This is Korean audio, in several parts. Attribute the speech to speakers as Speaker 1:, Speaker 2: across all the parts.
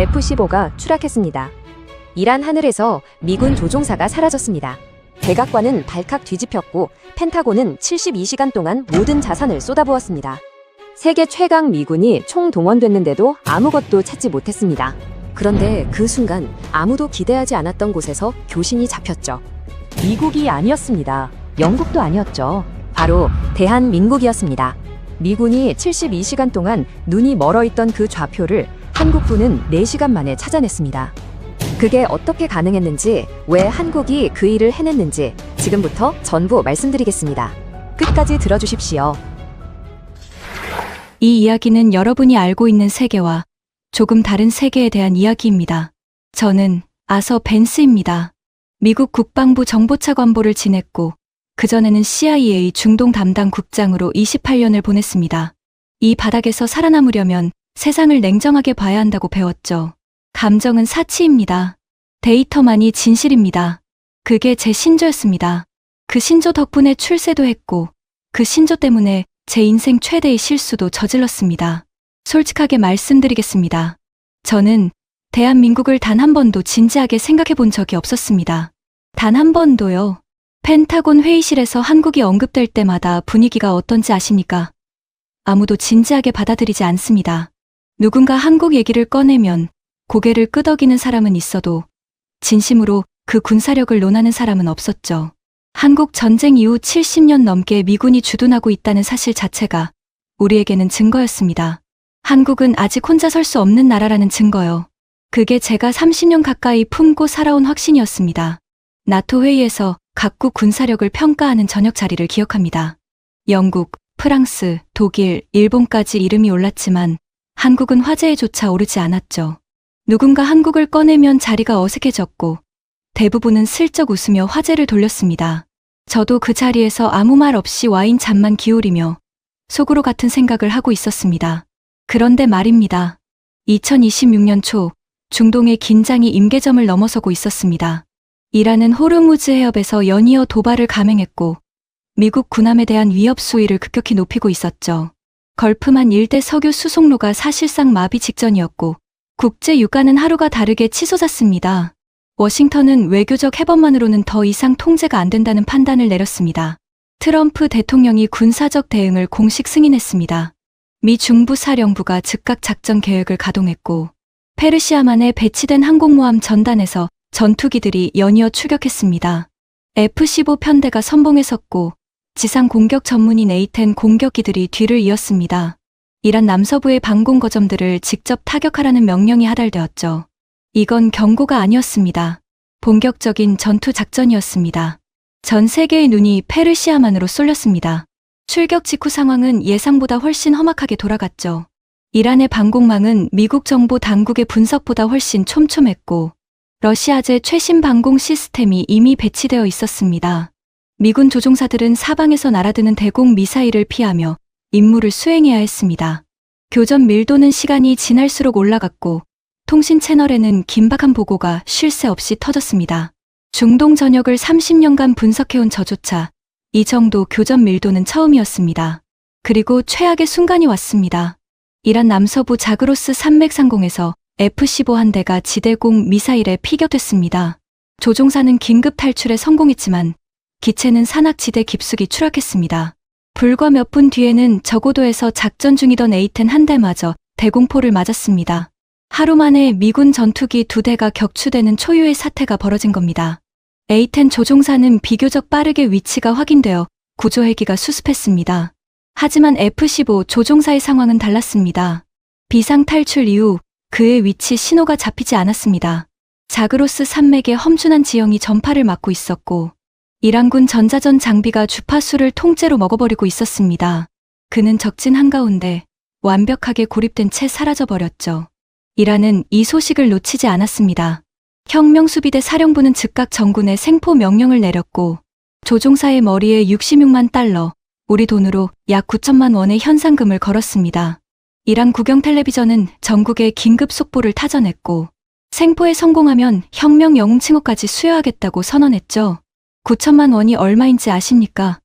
Speaker 1: F-15가 추락했습니다. 이란 하늘에서 미군 조종사가 사라졌습니다. 백악관은 발칵 뒤집혔고 펜타곤은 72시간 동안 모든 자산을 쏟아부었습니다. 세계 최강 미군이 총동원됐는데도 아무것도 찾지 못했습니다. 그런데 그 순간 아무도 기대하지 않았던 곳에서 교신이 잡혔죠. 미국이 아니었습니다. 영국도 아니었죠. 바로 대한민국이었습니다. 미군이 72시간 동안 눈이 멀어있던 그 좌표를 한국군은 4시간 만에 찾아냈습니다. 그게 어떻게 가능했는지, 왜 한국이 그 일을 해냈는지 지금부터 전부 말씀드리겠습니다. 끝까지 들어주십시오.
Speaker 2: 이 이야기는 여러분이 알고 있는 세계와 조금 다른 세계에 대한 이야기입니다. 저는 아서 벤스입니다. 미국 국방부 정보차 관보를 지냈고 그전에는 CIA 중동 담당 국장으로 28년을 보냈습니다. 이 바닥에서 살아남으려면 세상을 냉정하게 봐야 한다고 배웠죠. 감정은 사치입니다. 데이터만이 진실입니다. 그게 제 신조였습니다. 그 신조 덕분에 출세도 했고 그 신조 때문에 제 인생 최대의 실수도 저질렀습니다. 솔직하게 말씀드리겠습니다. 저는 대한민국을 단 한 번도 진지하게 생각해 본 적이 없었습니다. 단 한 번도요. 펜타곤 회의실에서 한국이 언급될 때마다 분위기가 어떤지 아십니까? 아무도 진지하게 받아들이지 않습니다. 누군가 한국 얘기를 꺼내면 고개를 끄덕이는 사람은 있어도 진심으로 그 군사력을 논하는 사람은 없었죠. 한국 전쟁 이후 70년 넘게 미군이 주둔하고 있다는 사실 자체가 우리에게는 증거였습니다. 한국은 아직 혼자 설 수 없는 나라라는 증거요. 그게 제가 30년 가까이 품고 살아온 확신이었습니다. 나토 회의에서 각국 군사력을 평가하는 저녁 자리를 기억합니다. 영국, 프랑스, 독일, 일본까지 이름이 올랐지만 한국은 화제에조차 오르지 않았죠. 누군가 한국을 꺼내면 자리가 어색해졌고 대부분은 슬쩍 웃으며 화제를 돌렸습니다. 저도 그 자리에서 아무 말 없이 와인 잔만 기울이며 속으로 같은 생각을 하고 있었습니다. 그런데 말입니다. 2026년 초 중동의 긴장이 임계점을 넘어서고 있었습니다. 이란은 호르무즈 해협에서 연이어 도발을 감행했고 미국 군함에 대한 위협 수위를 급격히 높이고 있었죠. 걸프만 일대 석유 수송로가 사실상 마비 직전이었고 국제 유가는 하루가 다르게 치솟았습니다. 워싱턴은 외교적 해법만으로는 더 이상 통제가 안 된다는 판단을 내렸습니다. 트럼프 대통령이 군사적 대응을 공식 승인했습니다. 미 중부사령부가 즉각 작전 계획을 가동했고 페르시아만에 배치된 항공모함 전단에서 전투기들이 연이어 출격했습니다. F-15 편대가 선봉에 섰고 지상 공격 전문인 A-10 공격기들이 뒤를 이었습니다. 이란 남서부의 방공 거점들을 직접 타격하라는 명령이 하달되었죠. 이건 경고가 아니었습니다. 본격적인 전투 작전이었습니다. 전 세계의 눈이 페르시아만으로 쏠렸습니다. 출격 직후 상황은 예상보다 훨씬 험악하게 돌아갔죠. 이란의 방공망은 미국 정보 당국의 분석보다 훨씬 촘촘했고 러시아제 최신 방공 시스템이 이미 배치되어 있었습니다. 미군 조종사들은 사방에서 날아드는 대공 미사일을 피하며 임무를 수행해야 했습니다. 교전 밀도는 시간이 지날수록 올라갔고 통신 채널에는 긴박한 보고가 쉴 새 없이 터졌습니다. 중동 전역을 30년간 분석해온 저조차 이 정도 교전 밀도는 처음이었습니다. 그리고 최악의 순간이 왔습니다. 이란 남서부 자그로스 산맥 상공에서 F-15 한 대가 지대공 미사일에 피격됐습니다. 조종사는 긴급 탈출에 성공했지만 기체는 산악지대 깊숙이 추락했습니다. 불과 몇 분 뒤에는 저고도에서 작전 중이던 A-10 한 대마저 대공포를 맞았습니다. 하루 만에 미군 전투기 2대가 격추되는 초유의 사태가 벌어진 겁니다. A-10 조종사는 비교적 빠르게 위치가 확인되어 구조 헬기가 수습했습니다. 하지만 F-15 조종사의 상황은 달랐습니다. 비상 탈출 이후 그의 위치 신호가 잡히지 않았습니다. 자그로스 산맥의 험준한 지형이 전파를 막고 있었고 이란군 전자전 장비가 주파수를 통째로 먹어버리고 있었습니다. 그는 적진 한가운데 완벽하게 고립된 채 사라져버렸죠. 이란은 이 소식을 놓치지 않았습니다. 혁명수비대 사령부는 즉각 전군에 생포 명령을 내렸고 조종사의 머리에 66만 달러, 우리 돈으로 약 9천만 원의 현상금을 걸었습니다. 이란 국영 텔레비전은 전국에 긴급 속보를 타전했고 생포에 성공하면 혁명 영웅 칭호까지 수여하겠다고 선언했죠. 9천만 원이 얼마인지 아십니까?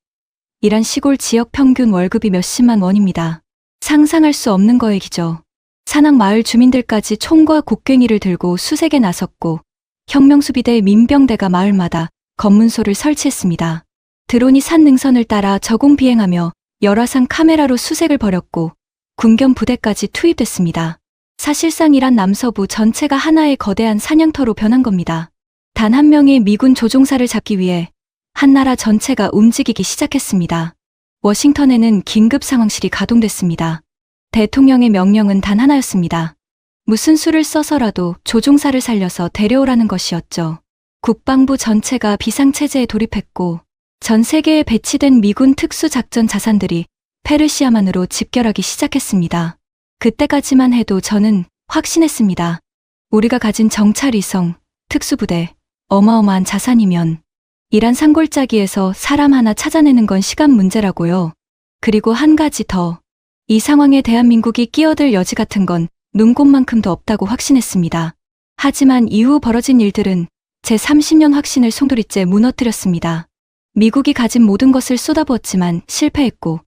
Speaker 2: 이란 시골 지역 평균 월급이 몇십만 원입니다. 상상할 수 없는 거액이죠. 산악 마을 주민들까지 총과 곡괭이를 들고 수색에 나섰고 혁명수비대 민병대가 마을마다 검문소를 설치했습니다. 드론이 산 능선을 따라 저공 비행하며 열화상 카메라로 수색을 벌였고 군견 부대까지 투입됐습니다. 사실상 이란 남서부 전체가 하나의 거대한 사냥터로 변한 겁니다. 단 한 명의 미군 조종사를 잡기 위해 한 나라 전체가 움직이기 시작했습니다. 워싱턴에는 긴급 상황실이 가동됐습니다. 대통령의 명령은 단 하나였습니다. 무슨 수를 써서라도 조종사를 살려서 데려오라는 것이었죠. 국방부 전체가 비상체제에 돌입했고 전 세계에 배치된 미군 특수작전 자산들이 페르시아만으로 집결하기 시작했습니다. 그때까지만 해도 저는 확신했습니다. 우리가 가진 정찰위성, 특수부대, 어마어마한 자산이면 이란 산골짜기에서 사람 하나 찾아내는 건 시간 문제라고요. 그리고 한 가지 더. 이 상황에 대한민국이 끼어들 여지 같은 건 눈곱만큼도 없다고 확신했습니다. 하지만 이후 벌어진 일들은 제 30년 확신을 송두리째 무너뜨렸습니다. 미국이 가진 모든 것을 쏟아부었지만 실패했고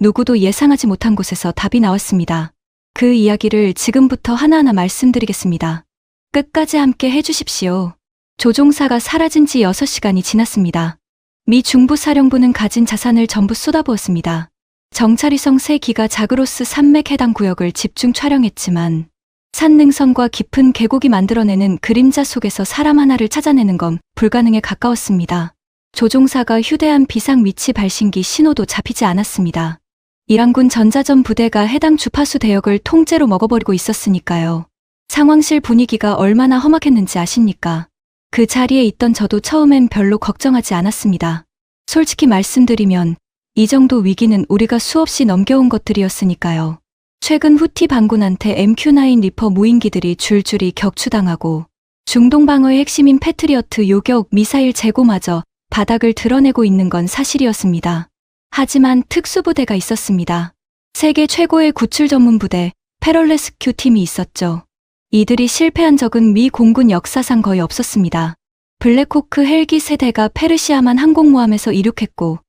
Speaker 2: 누구도 예상하지 못한 곳에서 답이 나왔습니다. 그 이야기를 지금부터 하나하나 말씀드리겠습니다. 끝까지 함께 해주십시오. 조종사가 사라진 지 6시간이 지났습니다. 미 중부사령부는 가진 자산을 전부 쏟아부었습니다. 정찰위성 3기가 자그로스 산맥 해당 구역을 집중 촬영했지만 산능선과 깊은 계곡이 만들어내는 그림자 속에서 사람 하나를 찾아내는 건 불가능에 가까웠습니다. 조종사가 휴대한 비상 위치 발신기 신호도 잡히지 않았습니다. 이란군 전자전 부대가 해당 주파수 대역을 통째로 먹어버리고 있었으니까요. 상황실 분위기가 얼마나 험악했는지 아십니까? 그 자리에 있던 저도 처음엔 별로 걱정하지 않았습니다. 솔직히 말씀드리면 이 정도 위기는 우리가 수없이 넘겨온 것들이었으니까요. 최근 후티 반군한테 MQ-9 리퍼 무인기들이 줄줄이 격추당하고 중동 방어의 핵심인 패트리어트 요격 미사일 재고마저 바닥을 드러내고 있는 건 사실이었습니다. 하지만 특수부대가 있었습니다. 세계 최고의 구출 전문 부대 패럴레스큐 팀이 있었죠. 이들이 실패한 적은 미 공군 역사상 거의 없었습니다. 블랙호크 헬기 세대가 페르시아만 항공모함에서 이륙했고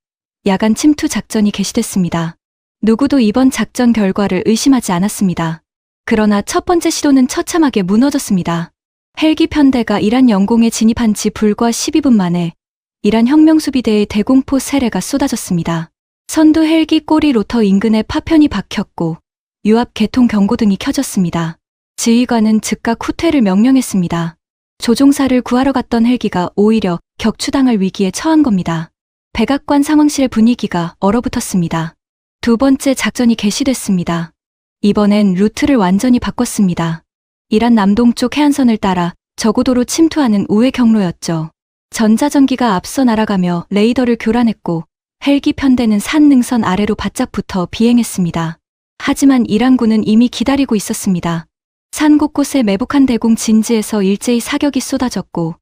Speaker 2: 야간 침투 작전이 개시됐습니다. 누구도 이번 작전 결과를 의심하지 않았습니다. 그러나 첫 번째 시도는 처참하게 무너졌습니다. 헬기 편대가 이란 영공에 진입한 지 불과 12분 만에 이란 혁명수비대의 대공포 세례가 쏟아졌습니다. 선두 헬기 꼬리 로터 인근에 파편이 박혔고 유압 개통 경고등이 켜졌습니다. 지휘관은 즉각 후퇴를 명령했습니다. 조종사를 구하러 갔던 헬기가 오히려 격추당할 위기에 처한 겁니다. 백악관 상황실의 분위기가 얼어붙었습니다. 두 번째 작전이 개시됐습니다. 이번엔 루트를 완전히 바꿨습니다. 이란 남동쪽 해안선을 따라 저고도로 침투하는 우회 경로였죠. 전자전기가 앞서 날아가며 레이더를 교란했고 헬기 편대는 산 능선 아래로 바짝 붙어 비행했습니다. 하지만 이란군은 이미 기다리고 있었습니다. 산 곳곳에 매복한 대공 진지에서 일제히 사격이 쏟아졌고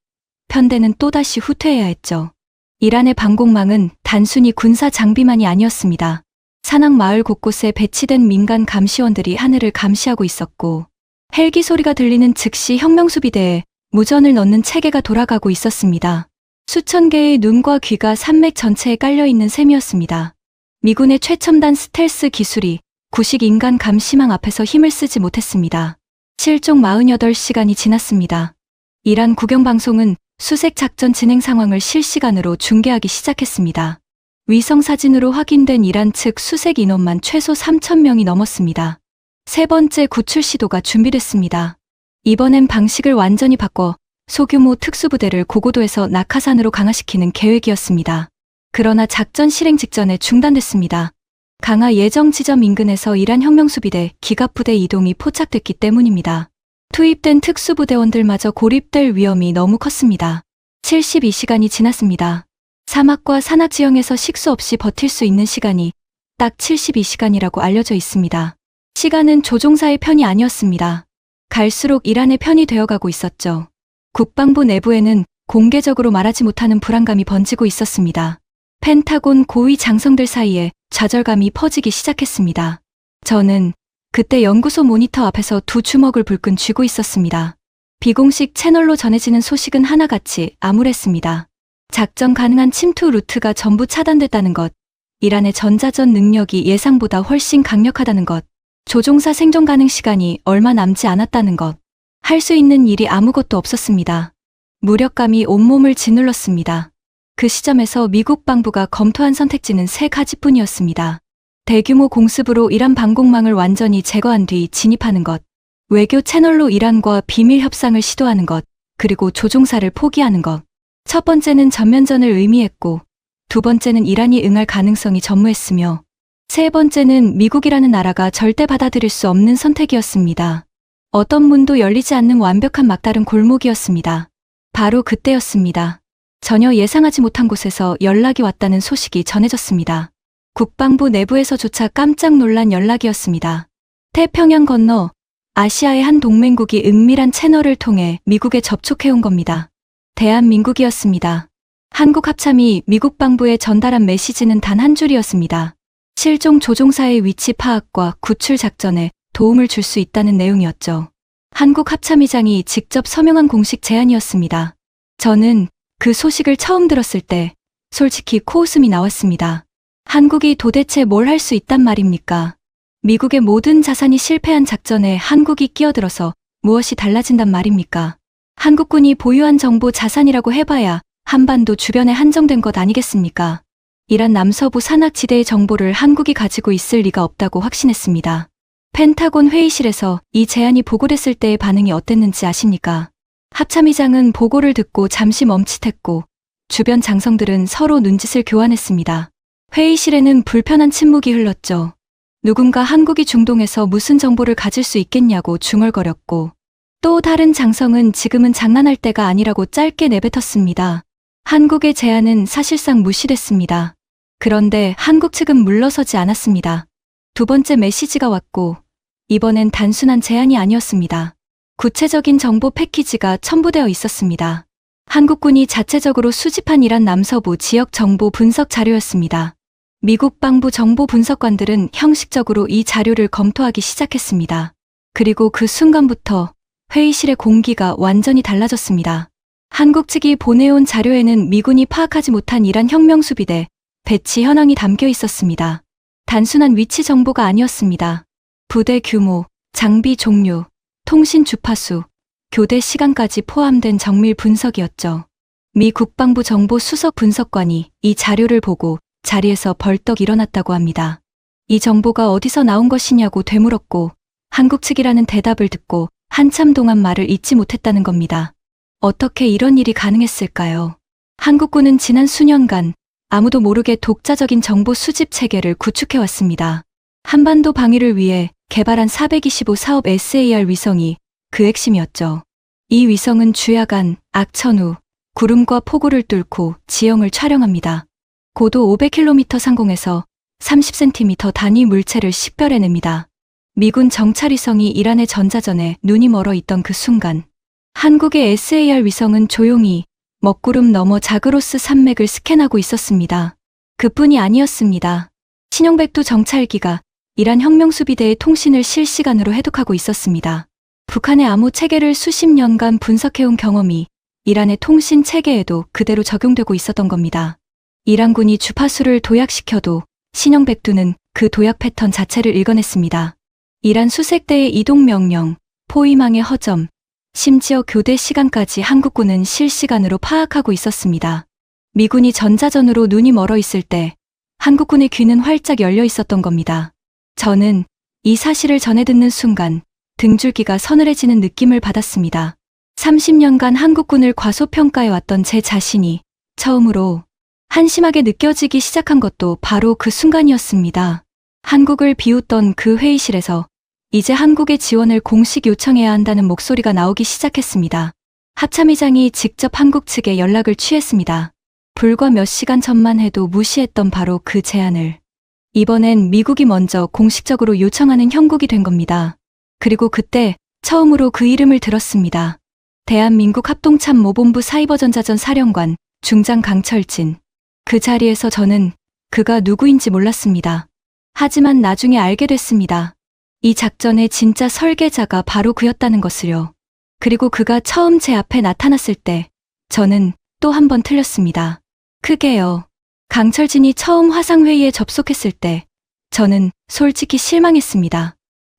Speaker 2: 편대는 또다시 후퇴해야 했죠. 이란의 방공망은 단순히 군사 장비만이 아니었습니다. 산악 마을 곳곳에 배치된 민간 감시원들이 하늘을 감시하고 있었고 헬기 소리가 들리는 즉시 혁명수비대에 무전을 넣는 체계가 돌아가고 있었습니다. 수천 개의 눈과 귀가 산맥 전체에 깔려있는 셈이었습니다. 미군의 최첨단 스텔스 기술이 구식 인간 감시망 앞에서 힘을 쓰지 못했습니다. 실종 48시간이 지났습니다. 이란 국영방송은 수색 작전 진행 상황을 실시간으로 중계하기 시작했습니다. 위성사진으로 확인된 이란 측 수색 인원만 최소 3,000명이 넘었습니다. 세 번째 구출 시도가 준비됐습니다. 이번엔 방식을 완전히 바꿔 소규모 특수부대를 고고도에서 낙하산으로 강화시키는 계획이었습니다. 그러나 작전 실행 직전에 중단됐습니다. 강화 예정 지점 인근에서 이란 혁명수비대 기갑부대 이동이 포착됐기 때문입니다. 투입된 특수부대원들마저 고립될 위험이 너무 컸습니다. 72시간이 지났습니다. 사막과 산악 지형에서 식수 없이 버틸 수 있는 시간이 딱 72시간이라고 알려져 있습니다. 시간은 조종사의 편이 아니었습니다. 갈수록 이란의 편이 되어가고 있었죠. 국방부 내부에는 공개적으로 말하지 못하는 불안감이 번지고 있었습니다. 펜타곤 고위 장성들 사이에 좌절감이 퍼지기 시작했습니다. 저는 그때 연구소 모니터 앞에서 두 주먹을 불끈 쥐고 있었습니다. 비공식 채널로 전해지는 소식은 하나같이 암울했습니다. 작전 가능한 침투 루트가 전부 차단됐다는 것, 이란의 전자전 능력이 예상보다 훨씬 강력하다는 것, 조종사 생존 가능 시간이 얼마 남지 않았다는 것. 할 수 있는 일이 아무것도 없었습니다. 무력감이 온몸을 짓눌렀습니다. 그 시점에서 미국 방부가 검토한 선택지는 세 가지뿐이었습니다. 대규모 공습으로 이란 방공망을 완전히 제거한 뒤 진입하는 것, 외교 채널로 이란과 비밀 협상을 시도하는 것, 그리고 조종사를 포기하는 것. 첫 번째는 전면전을 의미했고, 두 번째는 이란이 응할 가능성이 전무했으며, 세 번째는 미국이라는 나라가 절대 받아들일 수 없는 선택이었습니다. 어떤 문도 열리지 않는 완벽한 막다른 골목이었습니다. 바로 그때였습니다. 전혀 예상하지 못한 곳에서 연락이 왔다는 소식이 전해졌습니다. 국방부 내부에서조차 깜짝 놀란 연락이었습니다. 태평양 건너 아시아의 한 동맹국이 은밀한 채널을 통해 미국에 접촉해온 겁니다. 대한민국이었습니다. 한국 합참이 미국 방부에 전달한 메시지는 단 한 줄이었습니다. 실종 조종사의 위치 파악과 구출 작전에 도움을 줄 수 있다는 내용이었죠. 한국 합참의장이 직접 서명한 공식 제안이었습니다. 저는 그 소식을 처음 들었을 때 솔직히 코웃음이 나왔습니다. 한국이 도대체 뭘 할 수 있단 말입니까? 미국의 모든 자산이 실패한 작전에 한국이 끼어들어서 무엇이 달라진단 말입니까? 한국군이 보유한 정보 자산이라고 해봐야 한반도 주변에 한정된 것 아니겠습니까? 이란 남서부 산악지대의 정보를 한국이 가지고 있을 리가 없다고 확신했습니다. 펜타곤 회의실에서 이 제안이 보고됐을 때의 반응이 어땠는지 아십니까? 합참의장은 보고를 듣고 잠시 멈칫했고 주변 장성들은 서로 눈짓을 교환했습니다. 회의실에는 불편한 침묵이 흘렀죠. 누군가 한국이 중동에서 무슨 정보를 가질 수 있겠냐고 중얼거렸고 또 다른 장성은 지금은 장난할 때가 아니라고 짧게 내뱉었습니다. 한국의 제안은 사실상 무시됐습니다. 그런데 한국 측은 물러서지 않았습니다. 두 번째 메시지가 왔고 이번엔 단순한 제안이 아니었습니다. 구체적인 정보 패키지가 첨부되어 있었습니다. 한국군이 자체적으로 수집한 이란 남서부 지역 정보 분석 자료였습니다. 미국 방부 정보 분석관들은 형식적으로 이 자료를 검토하기 시작했습니다. 그리고 그 순간부터 회의실의 공기가 완전히 달라졌습니다. 한국 측이 보내온 자료에는 미군이 파악하지 못한 이란 혁명수비대 배치 현황이 담겨 있었습니다. 단순한 위치 정보가 아니었습니다. 부대 규모, 장비 종류, 통신 주파수, 교대 시간까지 포함된 정밀 분석이었죠. 미 국방부 정보 수석 분석관이 이 자료를 보고 자리에서 벌떡 일어났다고 합니다. 이 정보가 어디서 나온 것이냐고 되물었고 한국 측이라는 대답을 듣고 한참 동안 말을 잇지 못했다는 겁니다. 어떻게 이런 일이 가능했을까요? 한국군은 지난 수년간 아무도 모르게 독자적인 정보 수집 체계를 구축해왔습니다. 한반도 방위를 위해 개발한 425 사업 SAR 위성이 그 핵심이었죠. 이 위성은 주야간, 악천후, 구름과 폭우를 뚫고 지형을 촬영합니다. 고도 500km 상공에서 30cm 단위 물체를 식별해냅니다. 미군 정찰위성이 이란의 전자전에 눈이 멀어 있던 그 순간 한국의 SAR 위성은 조용히 먹구름 너머 자그로스 산맥을 스캔하고 있었습니다. 그뿐이 아니었습니다. 신용백두 정찰기가 이란 혁명수비대의 통신을 실시간으로 해독하고 있었습니다. 북한의 암호 체계를 수십 년간 분석해온 경험이 이란의 통신 체계에도 그대로 적용되고 있었던 겁니다. 이란군이 주파수를 도약시켜도 신용백두는 그 도약 패턴 자체를 읽어냈습니다. 이란 수색대의 이동 명령, 포위망의 허점, 심지어 교대 시간까지 한국군은 실시간으로 파악하고 있었습니다. 미군이 전자전으로 눈이 멀어 있을 때 한국군의 귀는 활짝 열려 있었던 겁니다. 저는 이 사실을 전해 듣는 순간 등줄기가 서늘해지는 느낌을 받았습니다. 30년간 한국군을 과소평가해왔던 제 자신이 처음으로 한심하게 느껴지기 시작한 것도 바로 그 순간이었습니다. 한국을 비웃던 그 회의실에서 이제 한국의 지원을 공식 요청해야 한다는 목소리가 나오기 시작했습니다. 합참의장이 직접 한국 측에 연락을 취했습니다. 불과 몇 시간 전만 해도 무시했던 바로 그 제안을 이번엔 미국이 먼저 공식적으로 요청하는 형국이 된 겁니다. 그리고 그때 처음으로 그 이름을 들었습니다. 대한민국 합동참모본부 사이버전자전 사령관 중장 강철진. 그 자리에서 저는 그가 누구인지 몰랐습니다. 하지만 나중에 알게 됐습니다. 이 작전의 진짜 설계자가 바로 그였다는 것을요. 그리고 그가 처음 제 앞에 나타났을 때 저는 또 한 번 틀렸습니다. 크게요. 강철진이 처음 화상회의에 접속했을 때 저는 솔직히 실망했습니다.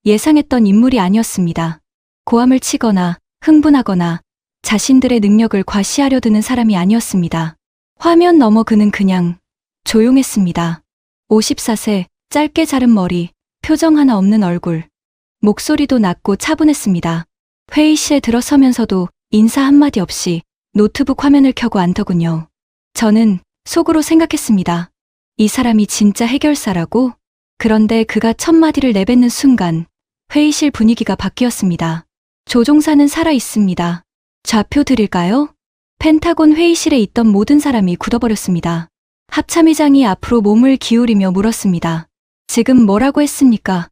Speaker 2: 예상했던 인물이 아니었습니다. 고함을 치거나 흥분하거나 자신들의 능력을 과시하려 드는 사람이 아니었습니다. 화면 너머 그는 그냥 조용했습니다. 54세, 짧게 자른 머리, 표정 하나 없는 얼굴. 목소리도 낮고 차분했습니다. 회의실에 들어서면서도 인사 한마디 없이 노트북 화면을 켜고 앉더군요. 저는 속으로 생각했습니다. 이 사람이 진짜 해결사라고? 그런데 그가 첫 마디를 내뱉는 순간 회의실 분위기가 바뀌었습니다. 조종사는 살아 있습니다. 좌표 드릴까요? 펜타곤 회의실에 있던 모든 사람이 굳어버렸습니다. 합참의장이 앞으로 몸을 기울이며 물었습니다. 지금 뭐라고 했습니까?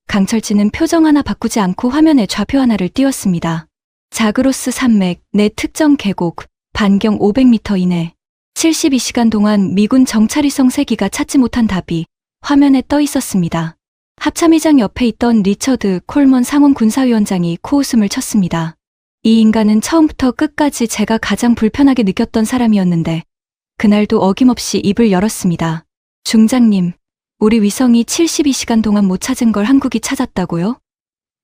Speaker 2: 강철진은 표정 하나 바꾸지 않고 화면에 좌표 하나를 띄웠습니다. 자그로스 산맥 내 특정 계곡 반경 500m 이내 72시간 동안 미군 정찰위성 3기가 찾지 못한 답이 화면에 떠 있었습니다. 합참의장 옆에 있던 리처드 콜먼 상원 군사위원장이 코웃음을 쳤습니다. 이 인간은 처음부터 끝까지 제가 가장 불편하게 느꼈던 사람이었는데 그날도 어김없이 입을 열었습니다. 중장님, 우리 위성이 72시간 동안 못 찾은 걸 한국이 찾았다고요?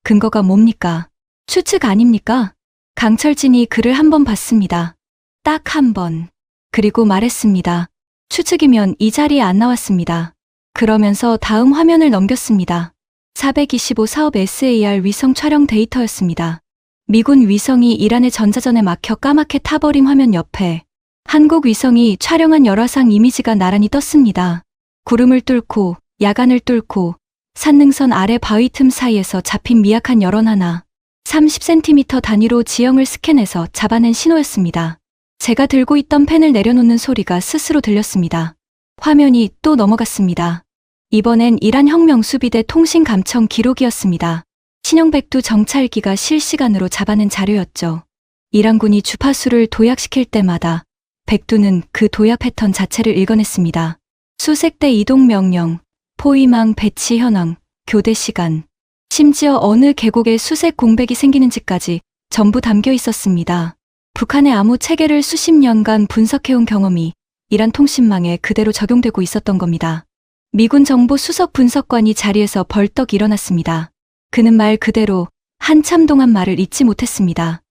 Speaker 2: 근거가 뭡니까? 추측 아닙니까? 강철진이 그를 한 번 봤습니다. 딱 한 번. 그리고 말했습니다. 추측이면 이 자리에 안 나왔습니다. 그러면서 다음 화면을 넘겼습니다. 425 사업 SAR 위성 촬영 데이터였습니다. 미군 위성이 이란의 전자전에 막혀 까맣게 타버린 화면 옆에 한국 위성이 촬영한 열화상 이미지가 나란히 떴습니다. 구름을 뚫고 야간을 뚫고 산능선 아래 바위 틈 사이에서 잡힌 미약한 열원 하나 30cm 단위로 지형을 스캔해서 잡아낸 신호였습니다. 제가 들고 있던 펜을 내려놓는 소리가 스스로 들렸습니다. 화면이 또 넘어갔습니다. 이번엔 이란 혁명 수비대 통신 감청 기록이었습니다. 신형백두 정찰기가 실시간으로 잡아낸 자료였죠. 이란군이 주파수를 도약시킬 때마다 백두는 그 도약 패턴 자체를 읽어냈습니다. 수색대 이동 명령, 포위망 배치 현황, 교대 시간, 심지어 어느 계곡에 수색 공백이 생기는지까지 전부 담겨 있었습니다. 북한의 암호 체계를 수십 년간 분석해온 경험이 이란 통신망에 그대로 적용되고 있었던 겁니다. 미군 정보 수석 분석관이 자리에서 벌떡 일어났습니다. 그는 말 그대로 한참 동안 말을 잇지 못했습니다.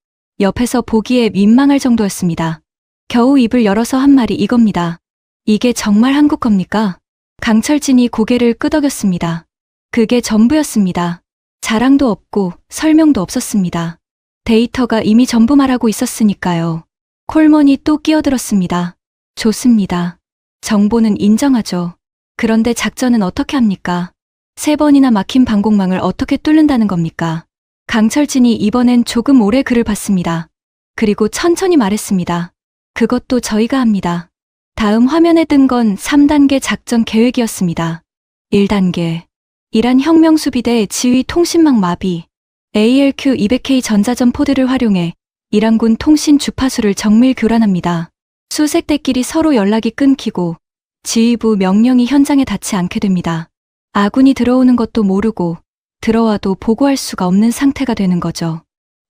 Speaker 2: 옆에서 보기에 민망할 정도였습니다. 겨우 입을 열어서 한 말이 이겁니다. 이게 정말 한국 겁니까? 강철진이 고개를 끄덕였습니다. 그게 전부였습니다. 자랑도 없고 설명도 없었습니다. 데이터가 이미 전부 말하고 있었으니까요. 콜먼이 또 끼어들었습니다. 좋습니다. 정보는 인정하죠. 그런데 작전은 어떻게 합니까? 3번이나 막힌 방공망을 어떻게 뚫는다는 겁니까? 강철진이 이번엔 조금 오래 글을 봤습니다. 그리고 천천히 말했습니다. 그것도 저희가 합니다. 다음 화면에 뜬 건 3단계 작전 계획이었습니다. 1단계. 이란 혁명수비대 지휘 통신망 마비. ALQ-200K 전자전 포드를 활용해 이란군 통신 주파수를 정밀 교란합니다. 수색대끼리 서로 연락이 끊기고 지휘부 명령이 현장에 닿지 않게 됩니다. 아군이 들어오는 것도 모르고 들어와도 보고할 수가 없는 상태가 되는 거죠.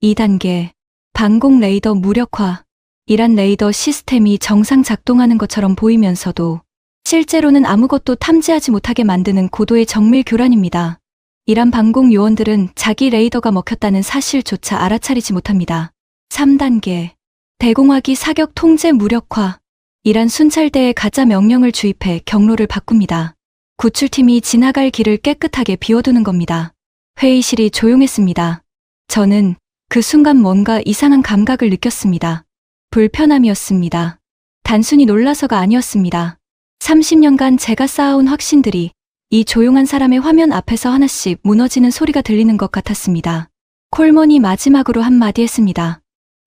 Speaker 2: 2단계. 방공 레이더 무력화. 이란 레이더 시스템이 정상 작동하는 것처럼 보이면서도 실제로는 아무것도 탐지하지 못하게 만드는 고도의 정밀 교란입니다. 이란 방공 요원들은 자기 레이더가 먹혔다는 사실조차 알아차리지 못합니다. 3단계. 대공화기 사격 통제 무력화. 이란 순찰대에 가짜 명령을 주입해 경로를 바꿉니다. 구출팀이 지나갈 길을 깨끗하게 비워두는 겁니다. 회의실이 조용했습니다. 저는 그 순간 뭔가 이상한 감각을 느꼈습니다. 불편함이었습니다. 단순히 놀라서가 아니었습니다. 30년간 제가 쌓아온 확신들이 이 조용한 사람의 화면 앞에서 하나씩 무너지는 소리가 들리는 것 같았습니다. 콜먼이 마지막으로 한마디 했습니다.